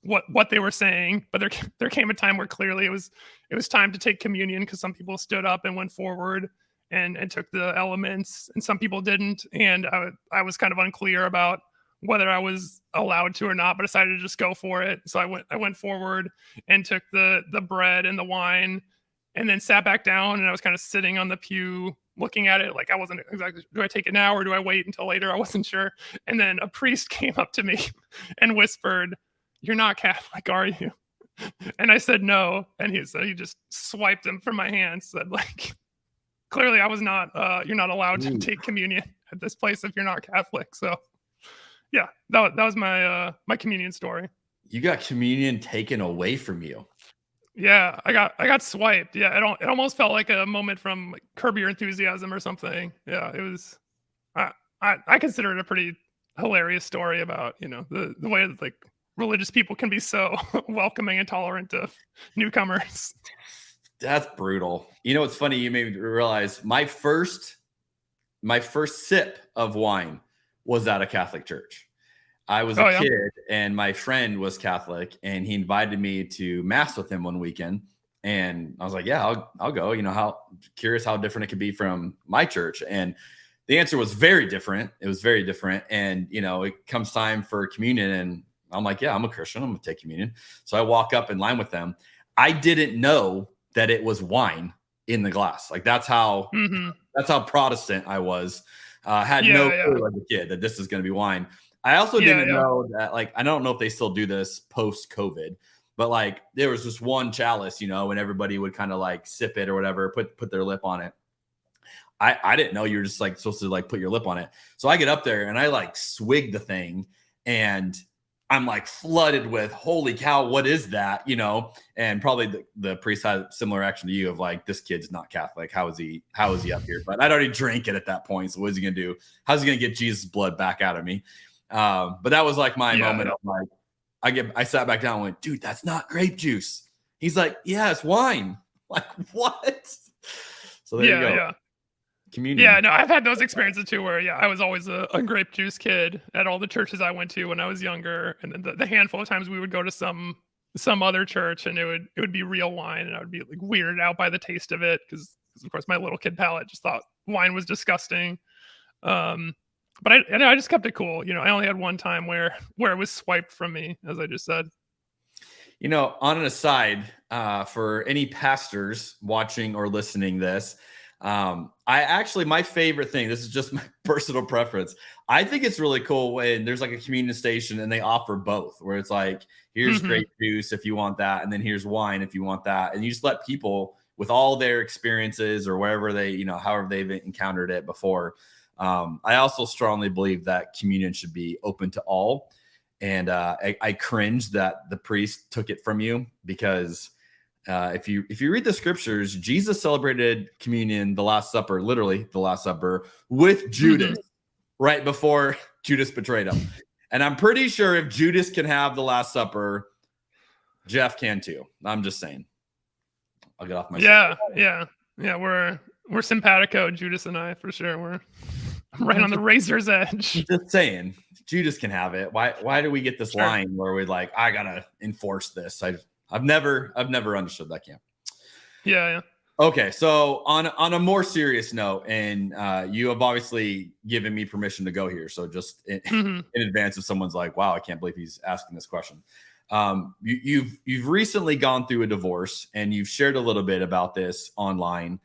what they were saying. But there came a time where clearly it was time to take communion because some people stood up and went forward and took the elements, and some people didn't. And I was kind of unclear about whether I was allowed to or not, but decided to just go for it. So I went forward and took the bread and the wine and then sat back down, and I was kind of sitting on the pew looking at it. Like I wasn't exactly, do I take it now or do I wait until later? I wasn't sure. And then a priest came up to me and whispered, "You're not Catholic, are you?" And I said, "No." And he just swiped them from my hands, said like, clearly I was not, you're not allowed to take communion at this place if you're not Catholic. So yeah, that was my my communion story. You got communion taken away from you. Yeah, I got swiped. Yeah, it almost felt like a moment from like Curb Your Enthusiasm or something. Yeah, it was. I consider it a pretty hilarious story about the way that like religious people can be so welcoming and tolerant of newcomers. That's brutal. It's funny. You made me realize my first sip of wine was at a Catholic church. I was a kid and my friend was Catholic and he invited me to mass with him one weekend. And I was like, yeah, I'll go. How curious how different it could be from my church. And the answer was very different. It was very different. And, it comes time for communion and I'm like, yeah, I'm a Christian. I'm going to take communion. So I walk up in line with them. I didn't know that it was wine in the glass. Like that's how Protestant I was. Had no clue as a kid that this is going to be wine. I also didn't know that, like, I don't know if they still do this post-COVID, but like there was just one chalice, you know, and everybody would kind of like sip it or whatever, put their lip on it. I didn't know you were just like supposed to like put your lip on it. So I get up there and I like swig the thing, and I'm like flooded with, holy cow, what is that? You know, and probably the priest had a similar action to you of like, this kid's not Catholic. How is he up here? But I'd already drank it at that point. So what is he going to do? How's he going to get Jesus' blood back out of me? But that was like my moment of like, I sat back down and went, dude, that's not grape juice. He's like, yeah, it's wine. Like, what? So there you go. Yeah. Communion. Yeah, no, I've had those experiences too where, I was always a grape juice kid at all the churches I went to when I was younger. And then the handful of times we would go to some other church and it would be real wine, and I would be like weirded out by the taste of it because of course my little kid palate just thought wine was disgusting. But I just kept it cool. You know, I only had one time where it was swiped from me, as I just said. You know, on an aside, for any pastors watching or listening this, my favorite thing, this is just my personal preference, I think it's really cool when there's like a communion station and they offer both, where it's like, here's grape juice if you want that, and then here's wine if you want that, and you just let people with all their experiences or wherever they, you know, however they've encountered it before. I also strongly believe that communion should be open to all, and I cringe that the priest took it from you, because if you read the scriptures, Jesus celebrated communion, the Last Supper, literally the Last Supper, with Judas right before Judas betrayed him. And I'm pretty sure if Judas can have the Last Supper, Jef can too. I'm just saying. I'll get off my. Yeah. We're simpatico, Judas and I, for sure. We're right on the razor's edge. Just saying, Judas can have it. Why do we get this line where we're like, I gotta enforce this? I've never understood that camp. Yeah. Okay, so on a more serious note, and you have obviously given me permission to go here. So just in advance, if someone's like, "Wow, I can't believe he's asking this question," you've recently gone through a divorce, and you've shared a little bit about this online.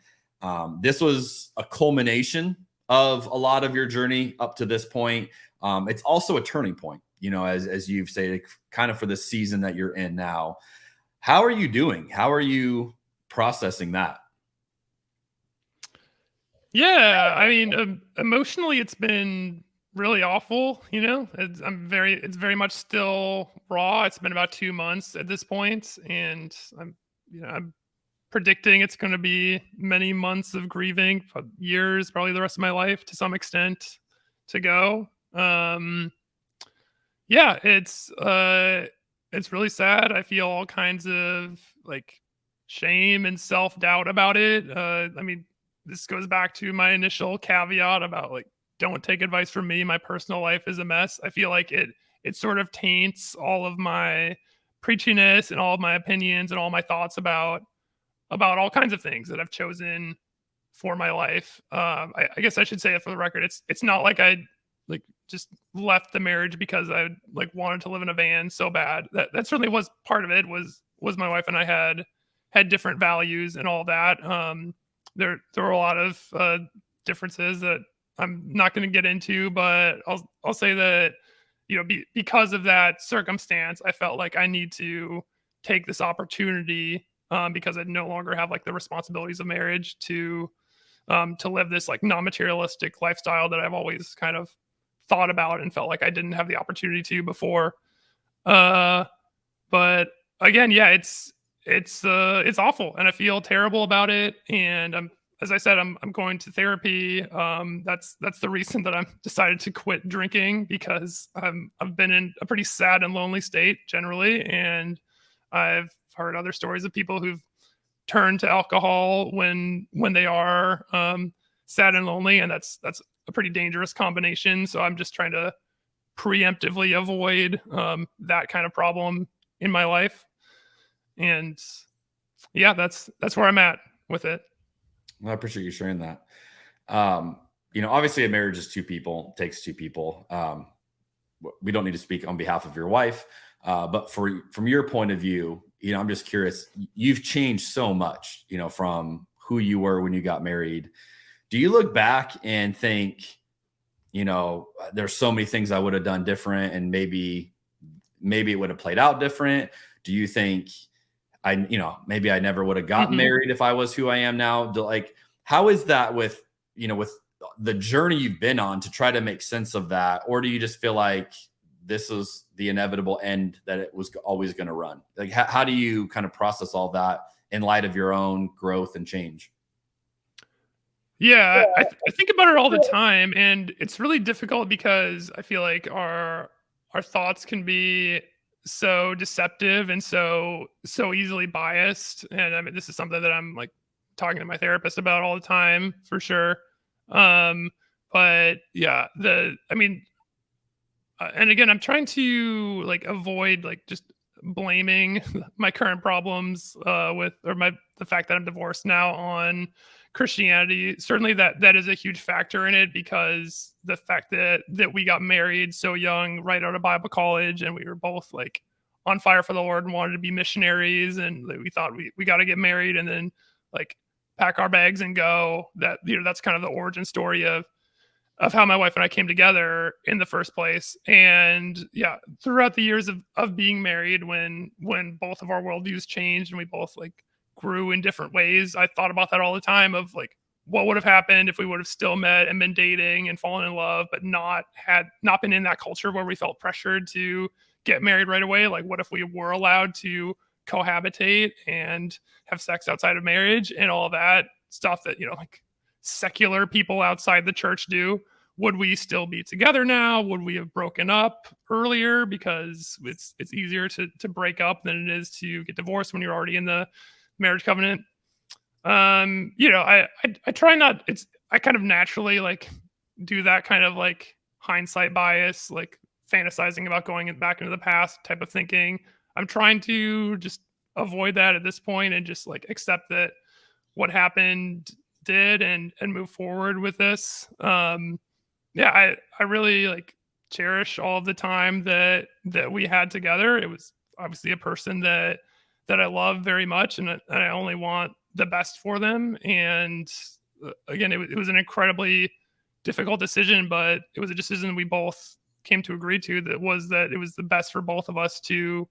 This was a culmination of a lot of your journey up to this point. It's also a turning point, you know, as you've stated, kind of for the season that you're in now. How are you doing? How are you processing that? Yeah, I mean, emotionally, it's been really awful. You know, it's very much still raw. It's been about 2 months at this point, and I'm predicting it's going to be many months of grieving, years, probably the rest of my life to some extent to go. Yeah, it's really sad. I feel all kinds of like shame and self-doubt about it. I mean, this goes back to my initial caveat about like, don't take advice from me. My personal life is a mess. I feel like it sort of taints all of my preachiness and all of my opinions and all my thoughts about all kinds of things that I've chosen for my life. I guess I should say it for the record. It's not like I like just left the marriage because I like wanted to live in a van so bad. That certainly was part of it. Was my wife and I had different values and all that. There were a lot of differences that I'm not going to get into, but I'll say that, you know, because of that circumstance, I felt like I need to take this opportunity because I no longer have like the responsibilities of marriage to live this like non-materialistic lifestyle that I've always kind of thought about and felt like I didn't have the opportunity to before. But again, yeah, it's awful and I feel terrible about it. And as I said, I'm going to therapy. That's the reason that I'm decided to quit drinking, because I've been in a pretty sad and lonely state generally. And I've heard other stories of people who've turned to alcohol when they are sad and lonely. And that's a pretty dangerous combination. So I'm just trying to preemptively avoid that kind of problem in my life. And yeah, that's where I'm at with it. Well, I appreciate you sharing that. You know, obviously a marriage is two people, takes two people. We don't need to speak on behalf of your wife, but from your point of view, you know, I'm just curious, you've changed so much, you know, from who you were when you got married. Do you look back and think, you know, there's so many things I would have done different and maybe it would have played out different? do you think maybe I never would have gotten married if I was who I am now? Like, how is that with the journey you've been on to try to make sense of that? Or do you just feel like this is the inevitable end that it was always going to run? Like, how do you kind of process all that in light of your own growth and change? Yeah, I think about it all the time, and it's really difficult because I feel like our thoughts can be so deceptive and so easily biased. And I mean, this is something that I'm like talking to my therapist about all the time, for sure. But yeah, and again, I'm trying to like avoid like just blaming my current problems the fact that I'm divorced now on Christianity. Certainly that is a huge factor in it, because the fact that we got married so young, right out of Bible college, and we were both like on fire for the Lord and wanted to be missionaries, and we thought we got to get married and then like pack our bags and go. That's kind of the origin story of how my wife and I came together in the first place. And yeah, throughout the years of being married, when both of our worldviews changed and we both like grew in different ways, I thought about that all the time of like, what would have happened if we would have still met and been dating and fallen in love, but not been in that culture where we felt pressured to get married right away? Like, what if we were allowed to cohabitate and have sex outside of marriage and all that stuff that, like secular people outside the church do? Would we still be together now? Would we have broken up earlier? Because it's easier to break up than it is to get divorced when you're already in the marriage covenant. I try not, I kind of naturally like do that kind of like hindsight bias, like fantasizing about going back into the past type of thinking. I'm trying to just avoid that at this point and just like accept that what happened did and move forward with this. I really like cherish all of the time that we had together. It was obviously a person that I love very much, and I only want the best for them. And again, it was an incredibly difficult decision, but it was a decision we both came to agree to, that it was the best for both of us to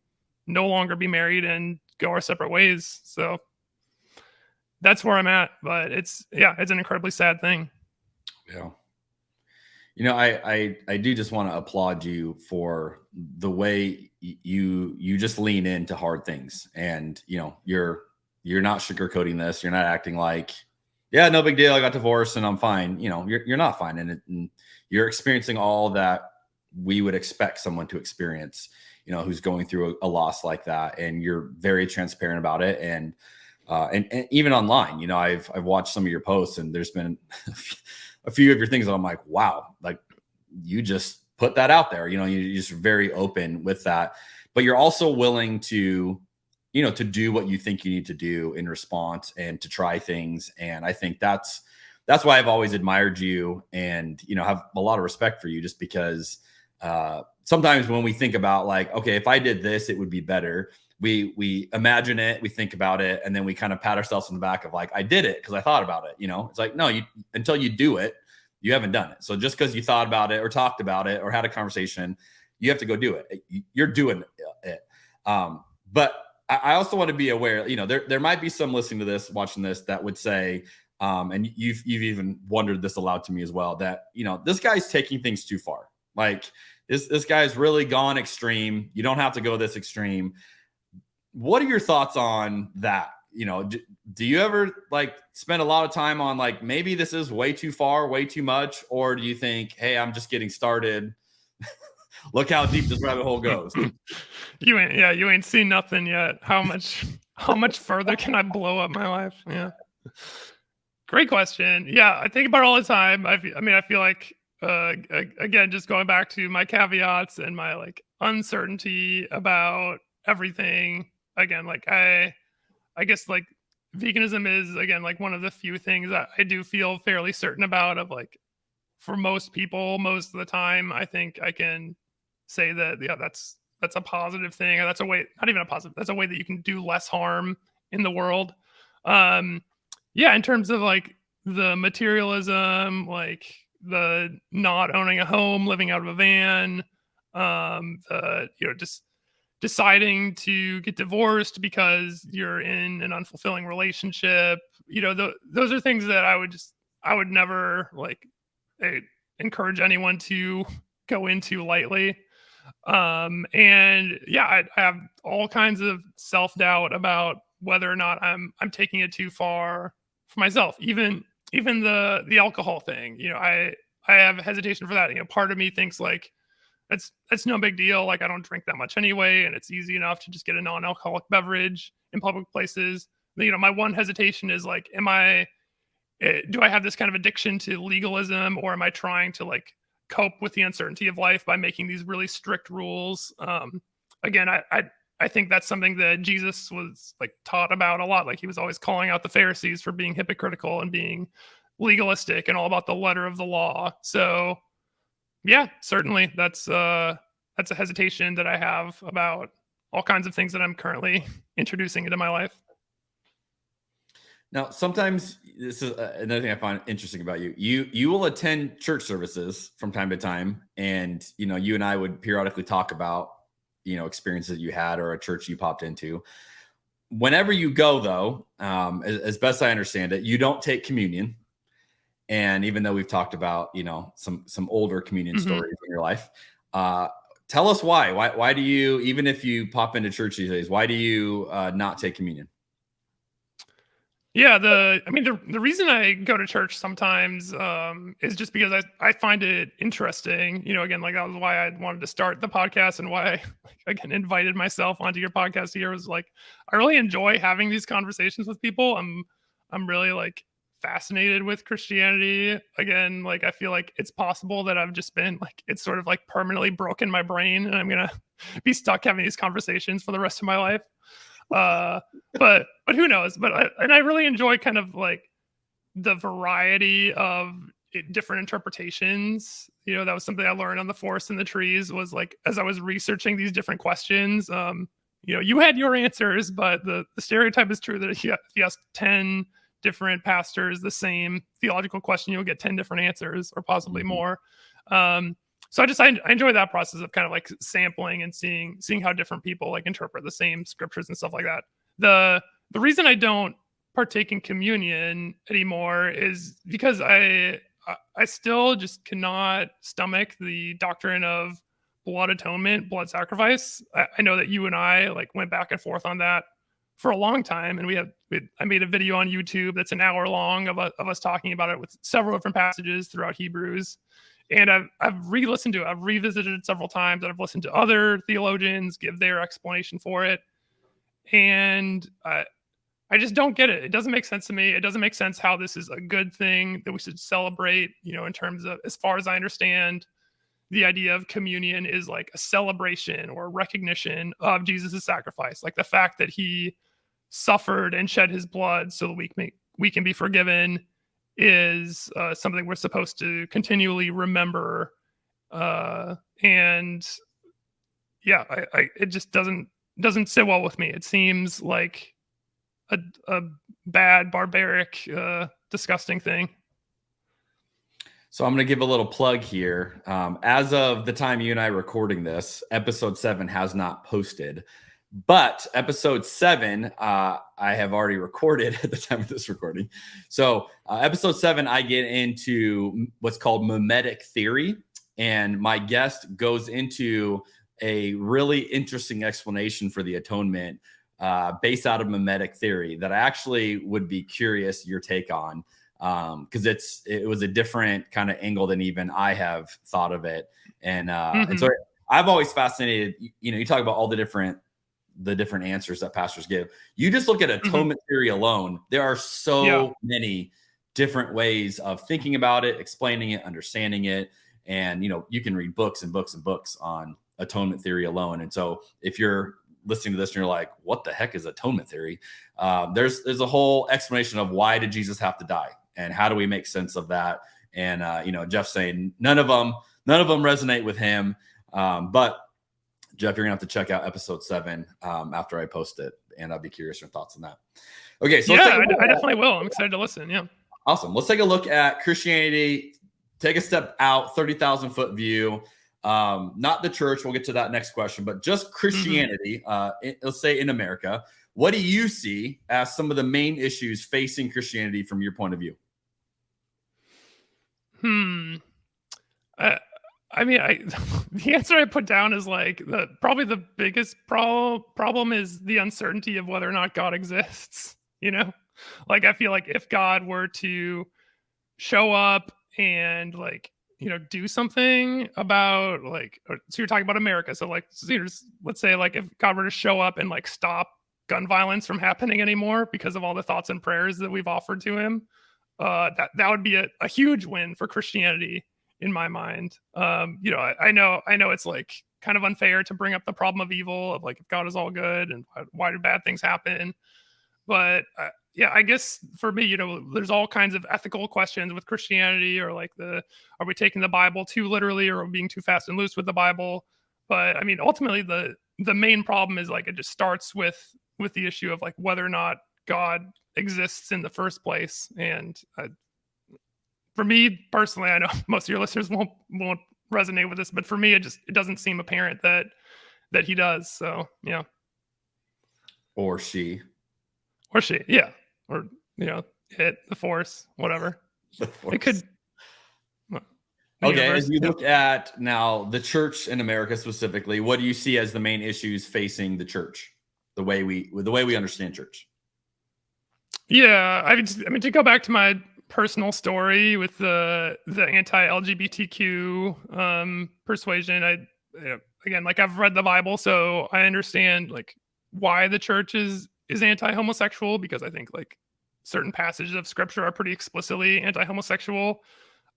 no longer be married and go our separate ways. So that's where I'm at, but it's an incredibly sad thing. Yeah. I do just want to applaud you for the way you just lean into hard things, and you're not sugarcoating this. You're not acting like, yeah, no big deal, I got divorced and I'm fine. You're not fine, and you're experiencing all that we would expect someone to experience, who's going through a loss like that, and you're very transparent about it. And even online, I've watched some of your posts, and there's been a few of your things that I'm like, wow, like you just put that out there, you're just very open with that, but you're also willing to, to do what you think you need to do in response and to try things. And I think that's why I've always admired you and, have a lot of respect for you, just because sometimes when we think about like, okay, if I did this, it would be better. We imagine it, we think about it, and then we kind of pat ourselves on the back of like, I did it because I thought about it. It's like, no, until you do it, you haven't done it. So just because you thought about it or talked about it or had a conversation, you have to go do it. You're doing it. But I also want to be aware, there might be some listening to this, watching this, that would say, and you've even wondered this aloud to me as well, that, this guy's taking things too far. Like this guy's really gone extreme. You don't have to go this extreme. What are your thoughts on that? Do you ever like spend a lot of time on like, maybe this is way too far, way too much? Or do you think, hey, I'm just getting started. Look how deep this rabbit hole goes. You ain't seen nothing yet. How much further can I blow up my life? Yeah. Great question. Yeah. I think about it all the time. I feel like, again, just going back to my caveats and my like uncertainty about everything. Again, like I guess like veganism is, again, like one of the few things that I do feel fairly certain about, of like, for most people, most of the time, I think I can say that, yeah, that's a positive thing. Or that's a way, not even a positive, that's a way that you can do less harm in the world. In terms of like the materialism, like the not owning a home, living out of a van, just deciding to get divorced because you're in an unfulfilling relationship. Those are things that I would never encourage anyone to go into lightly. And yeah, I have all kinds of self-doubt about whether or not I'm taking it too far for myself. Even the alcohol thing, I have hesitation for that. Part of me thinks like that's no big deal. Like I don't drink that much anyway, and it's easy enough to just get a non-alcoholic beverage in public places. My one hesitation is like, do I have this kind of addiction to legalism, or am I trying to like cope with the uncertainty of life by making these really strict rules? Again, I think that's something that Jesus was like taught about a lot. Like he was always calling out the Pharisees for being hypocritical and being legalistic and all about the letter of the law. So yeah, certainly that's a hesitation that I have about all kinds of things that I'm currently introducing into my life. Now, sometimes this is another thing I find interesting about you. You will attend church services from time to time, and you and I would periodically talk about experiences you had or a church you popped into. Whenever you go, though, as best I understand it, you don't take communion. And even though we've talked about some older communion stories in your life, tell us why. Why do you, even if you pop into church these days, why do you not take communion? Yeah, the reason I go to church sometimes is just because I find it interesting. Again, like that was why I wanted to start the podcast, and why I again invited myself onto your podcast here, was like I really enjoy having these conversations with people. I'm really like fascinated with Christianity. Again, like I feel like it's possible that I've just been like, it's sort of like permanently broken my brain, and I'm gonna be stuck having these conversations for the rest of my life. But who knows? But I really enjoy kind of like the variety of different interpretations. That was something I learned on the Forest and the Trees, was like, as I was researching these different questions, you had your answers, but the stereotype is true that if you ask 10 different pastors the same theological question, you'll get 10 different answers, or possibly more. So I enjoy that process of kind of like sampling and seeing how different people like interpret the same scriptures and stuff like that. The reason I don't partake in communion anymore is because I still just cannot stomach the doctrine of blood atonement, blood sacrifice. I know that you and I like went back and forth on that for a long time, and I made a video on YouTube that's an hour long of us talking about it with several different passages throughout Hebrews. And I've re-listened to it. I've revisited it several times, and I've listened to other theologians give their explanation for it. And I just don't get it. It doesn't make sense to me. It doesn't make sense how this is a good thing that we should celebrate, in terms of, as far as I understand, the idea of communion is like a celebration or a recognition of Jesus' sacrifice. Like the fact that he suffered and shed his blood so that we can be forgiven is something we're supposed to continually remember. And yeah, it just doesn't sit well with me. It seems like a bad, barbaric, disgusting thing. So I'm going to give a little plug here. As of the time you and I are recording this, episode 7 has not posted. But episode 7, I have already recorded at the time of this recording. So episode 7, I get into what's called mimetic theory. And my guest goes into a really interesting explanation for the atonement based out of mimetic theory that I actually would be curious your take on, because it was a different kind of angle than even I have thought of it. And so I've always fascinated, you talk about all the different answers that pastors give. You just look at atonement theory alone. There are so many different ways of thinking about it, explaining it, understanding it. And, you can read books and books and books on atonement theory alone. And so if you're listening to this and you're like, what the heck is atonement theory? There's a whole explanation of why did Jesus have to die and how do we make sense of that? And, Jeff's saying none of them resonate with him. But Jef, you're gonna have to check out episode 7 after I post it, and I'll be curious your thoughts on that. Okay, so I definitely will. I'm excited to listen. Yeah, awesome. Let's take a look at Christianity. Take a step out, 30,000 foot view. not the church, we'll get to that next question, but just Christianity, let's say in America, what do you see as some of the main issues facing Christianity from your point of view? The answer I put down is like probably the biggest problem is the uncertainty of whether or not God exists. Like I feel like if God were to show up and like do something about so you're talking about America, so like let's say like if God were to show up and like stop gun violence from happening anymore because of all the thoughts and prayers that we've offered to him, that would be a huge win for Christianity in my mind. I know it's like kind of unfair to bring up the problem of evil of like if God is all good and why do bad things happen, but I guess for me, there's all kinds of ethical questions with Christianity, or like are we taking the Bible too literally, or are we being too fast and loose with the Bible? But I mean, ultimately the main problem is like it just starts with the issue of like whether or not God exists in the first place. And for me personally, I know most of your listeners won't resonate with this, but for me, it doesn't seem apparent that he does. So yeah. Or she, yeah. Or, it, the force, whatever. The force. It could. Okay, as you look at now the church in America specifically, what do you see as the main issues facing the church, the way we understand church? Yeah, I mean to go back to my personal story with the anti-LGBTQ persuasion, again, like I've read the Bible, so I understand like why the church is anti-homosexual, because I think like certain passages of scripture are pretty explicitly anti-homosexual.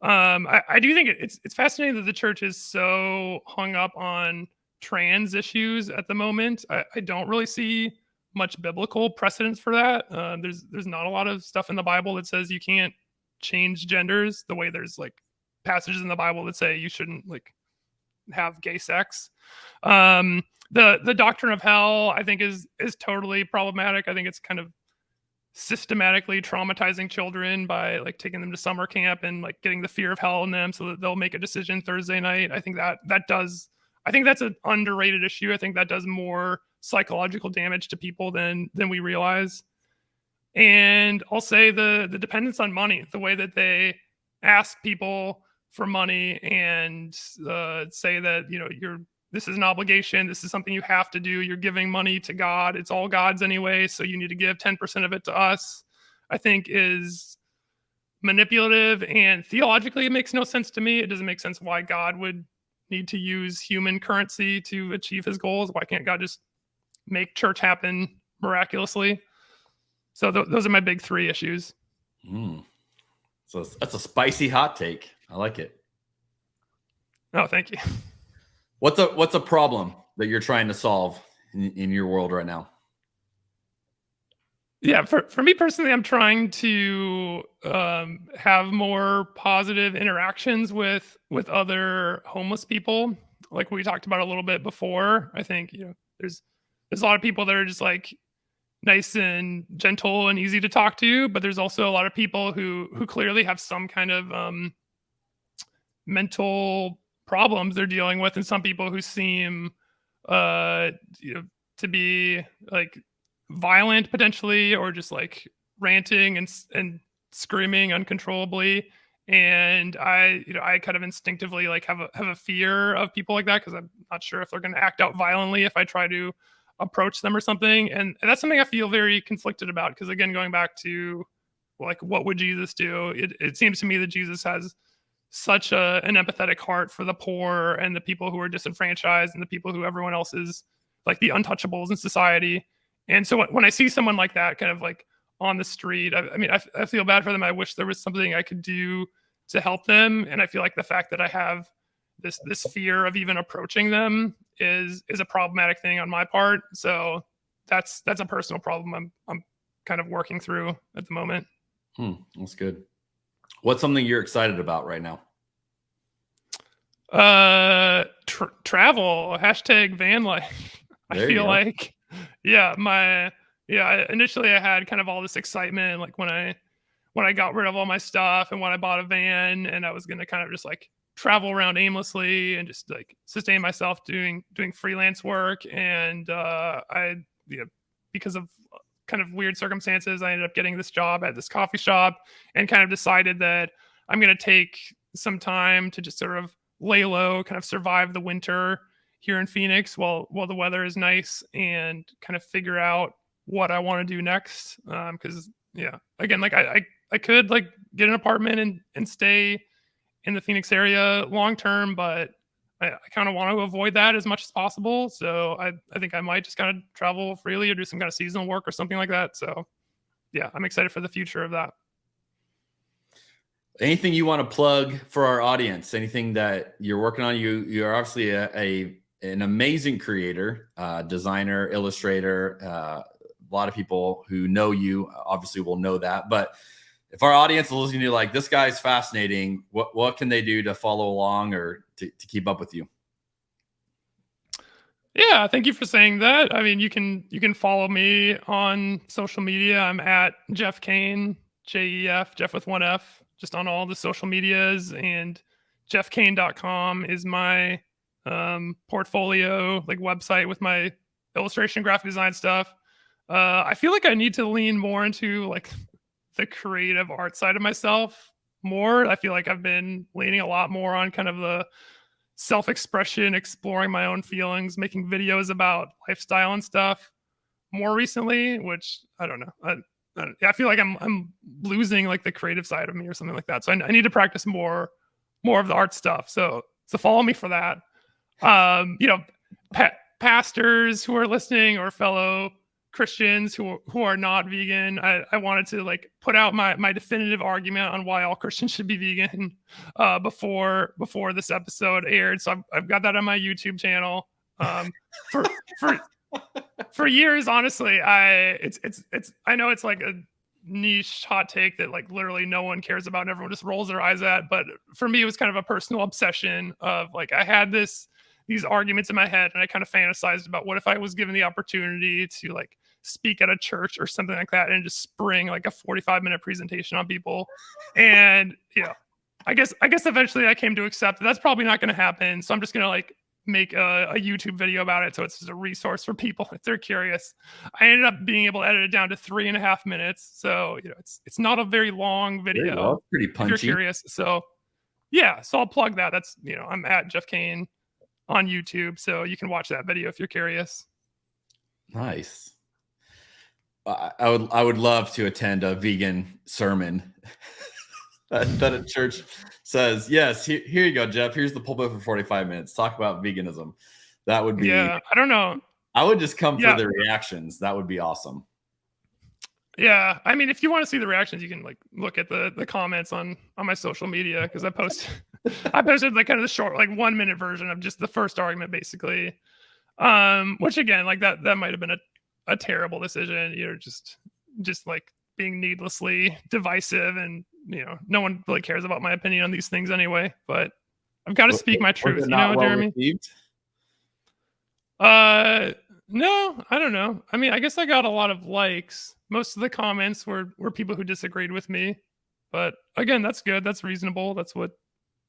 I do think it's fascinating that the church is so hung up on trans issues at the moment. I don't really see much biblical precedence for that. There's not a lot of stuff in the Bible that says you can't change genders the way there's like passages in the Bible that say you shouldn't like have gay sex. The doctrine of hell, I think, is totally problematic. I think it's kind of systematically traumatizing children by like taking them to summer camp and like getting the fear of hell in them so that they'll make a decision Thursday night. I think that's an underrated issue. I think that does more psychological damage to people than we realize. And I'll say the dependence on money, the way that they ask people for money and say that this is an obligation. This is something you have to do. You're giving money to God. It's all God's anyway, so you need to give 10% of it to us, I think is manipulative. And theologically, it makes no sense to me. It doesn't make sense why God would need to use human currency to achieve his goals. Why can't God just make church happen miraculously? So those are my big three issues. So that's a spicy hot take. I like it. Oh, thank you. What's a problem that you're trying to solve in your world right now? Yeah, for me personally, I'm trying to have more positive interactions with other homeless people, like we talked about a little bit before. I think there's a lot of people that are just like nice and gentle and easy to talk to, but there's also a lot of people who clearly have some kind of mental problems they're dealing with, and some people who seem to be like violent potentially, or just like ranting and screaming uncontrollably. And I kind of instinctively like have a fear of people like that, because I'm not sure if they're going to act out violently if I try to approach them or something. And that's something I feel very conflicted about, because again, going back to like what would Jesus do, it seems to me that Jesus has such an empathetic heart for the poor and the people who are disenfranchised and the people who everyone else is like the untouchables in society. And so when I see someone like that kind of like on the street, I feel bad for them. I wish there was something I could do to help them. And I feel like the fact that I have this fear of even approaching them is a problematic thing on my part. So that's a personal problem I'm kind of working through at the moment. That's good. What's something you're excited about right now? Travel, #van life. I feel like, initially I had kind of all this excitement, like when I got rid of all my stuff and when I bought a van, and I was going to kind of just like travel around aimlessly and just like sustain myself doing freelance work. And I, because of kind of weird circumstances, I ended up getting this job at this coffee shop and kind of decided that I'm going to take some time to just sort of lay low, kind of survive the winter here in Phoenix while the weather is nice, and kind of figure out what I want to do next. Because again, like I could like get an apartment and stay in the Phoenix area long term, but I kind of want to avoid that as much as possible. So I think I might just kind of travel freely or do some kind of seasonal work or something like that. So yeah, I'm excited for the future of that. Anything you want to plug for our audience? Anything that you're working on? You're obviously an amazing creator, designer, illustrator. A lot of people who know you obviously will know that. But if our audience is listening to like, this guy's fascinating, what can they do to follow along or to keep up with you? Yeah, thank you for saying that. I mean, you can follow me on social media. I'm at Jef Caine, Jef, Jef with one F, just on all the social medias. And jefcaine.com is my portfolio, like website with my illustration, graphic design stuff. I feel like I need to lean more into like the creative art side of myself more. I feel like I've been leaning a lot more on kind of the self-expression, exploring my own feelings, making videos about lifestyle and stuff more recently, which I don't know. I feel like I'm losing like the creative side of me or something like that. So I need to practice more of the art stuff. So follow me for that. Pastors who are listening or fellow Christians who are not vegan, I wanted to like put out my definitive argument on why all Christians should be vegan before this episode aired. So I've got that on my YouTube channel. For years, honestly, I know it's like a niche hot take that like literally no one cares about and everyone just rolls their eyes at, but for me it was kind of a personal obsession of like I had these arguments in my head, and I kind of fantasized about what if I was given the opportunity to like speak at a church or something like that and just spring like a 45-minute presentation on people. And I guess eventually I came to accept that that's probably not going to happen. So I'm just going to like make a YouTube video about it. So it's just a resource for people if they're curious. I ended up being able to edit it down to 3.5 minutes. So, it's not a very long video. Pretty punchy. If you're curious. So yeah, so I'll plug that. That's, I'm at Jef Caine on YouTube. So you can watch that video if you're curious. Nice. I would love to attend a vegan sermon that a church says, yes, here you go, Jef. Here's the pulpit for 45 minutes. Talk about veganism. That would be, I don't know. I would just come for the reactions. That would be awesome. Yeah. I mean, if you want to see the reactions, you can like look at the comments on my social media. Cause I posted like kind of the short, like 1-minute version of just the first argument basically. Which again, like that might've been a terrible decision, just like being needlessly divisive, and no one really cares about my opinion on these things anyway, but I've got to speak my truth, Jeremy. No, I don't know. I mean, I guess I got a lot of likes. Most of the comments were people who disagreed with me, but again, that's good. That's reasonable. That's what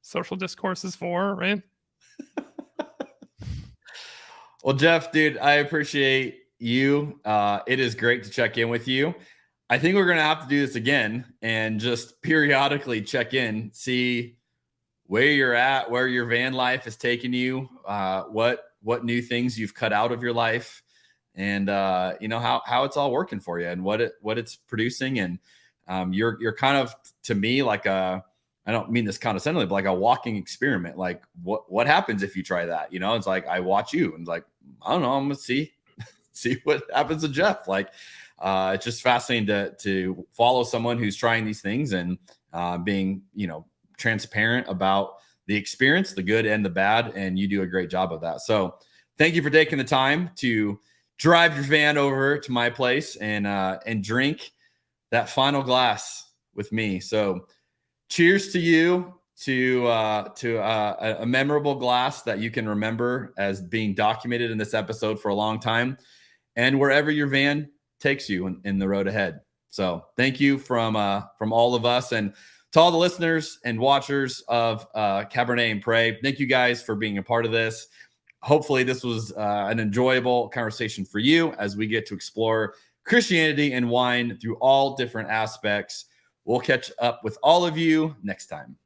social discourse is for, right? Well, Jef, dude, I appreciate you. It is great to check in with you. I think we're going to have to do this again and just periodically check in, see where you're at, where your van life has taken you, what new things you've cut out of your life, and how it's all working for you and what it's producing. And you're kind of, to me, like I don't mean this condescendingly, but like a walking experiment. Like what happens if you try that? It's like I watch you and it's like, I don't know, I'm gonna see what happens to Jef. Like it's just fascinating to follow someone who's trying these things and being transparent about the experience, the good and the bad, and you do a great job of that. So thank you for taking the time to drive your van over to my place and drink that final glass with me. So cheers to you, to a memorable glass that you can remember as being documented in this episode for a long time, and wherever your van takes you in the road ahead. So thank you from all of us. And To all the listeners and watchers of Cabernet and Pray, thank you guys for being a part of this. Hopefully this was an enjoyable conversation for you as we get to explore Christianity and wine through all different aspects. We'll catch up with all of you next time.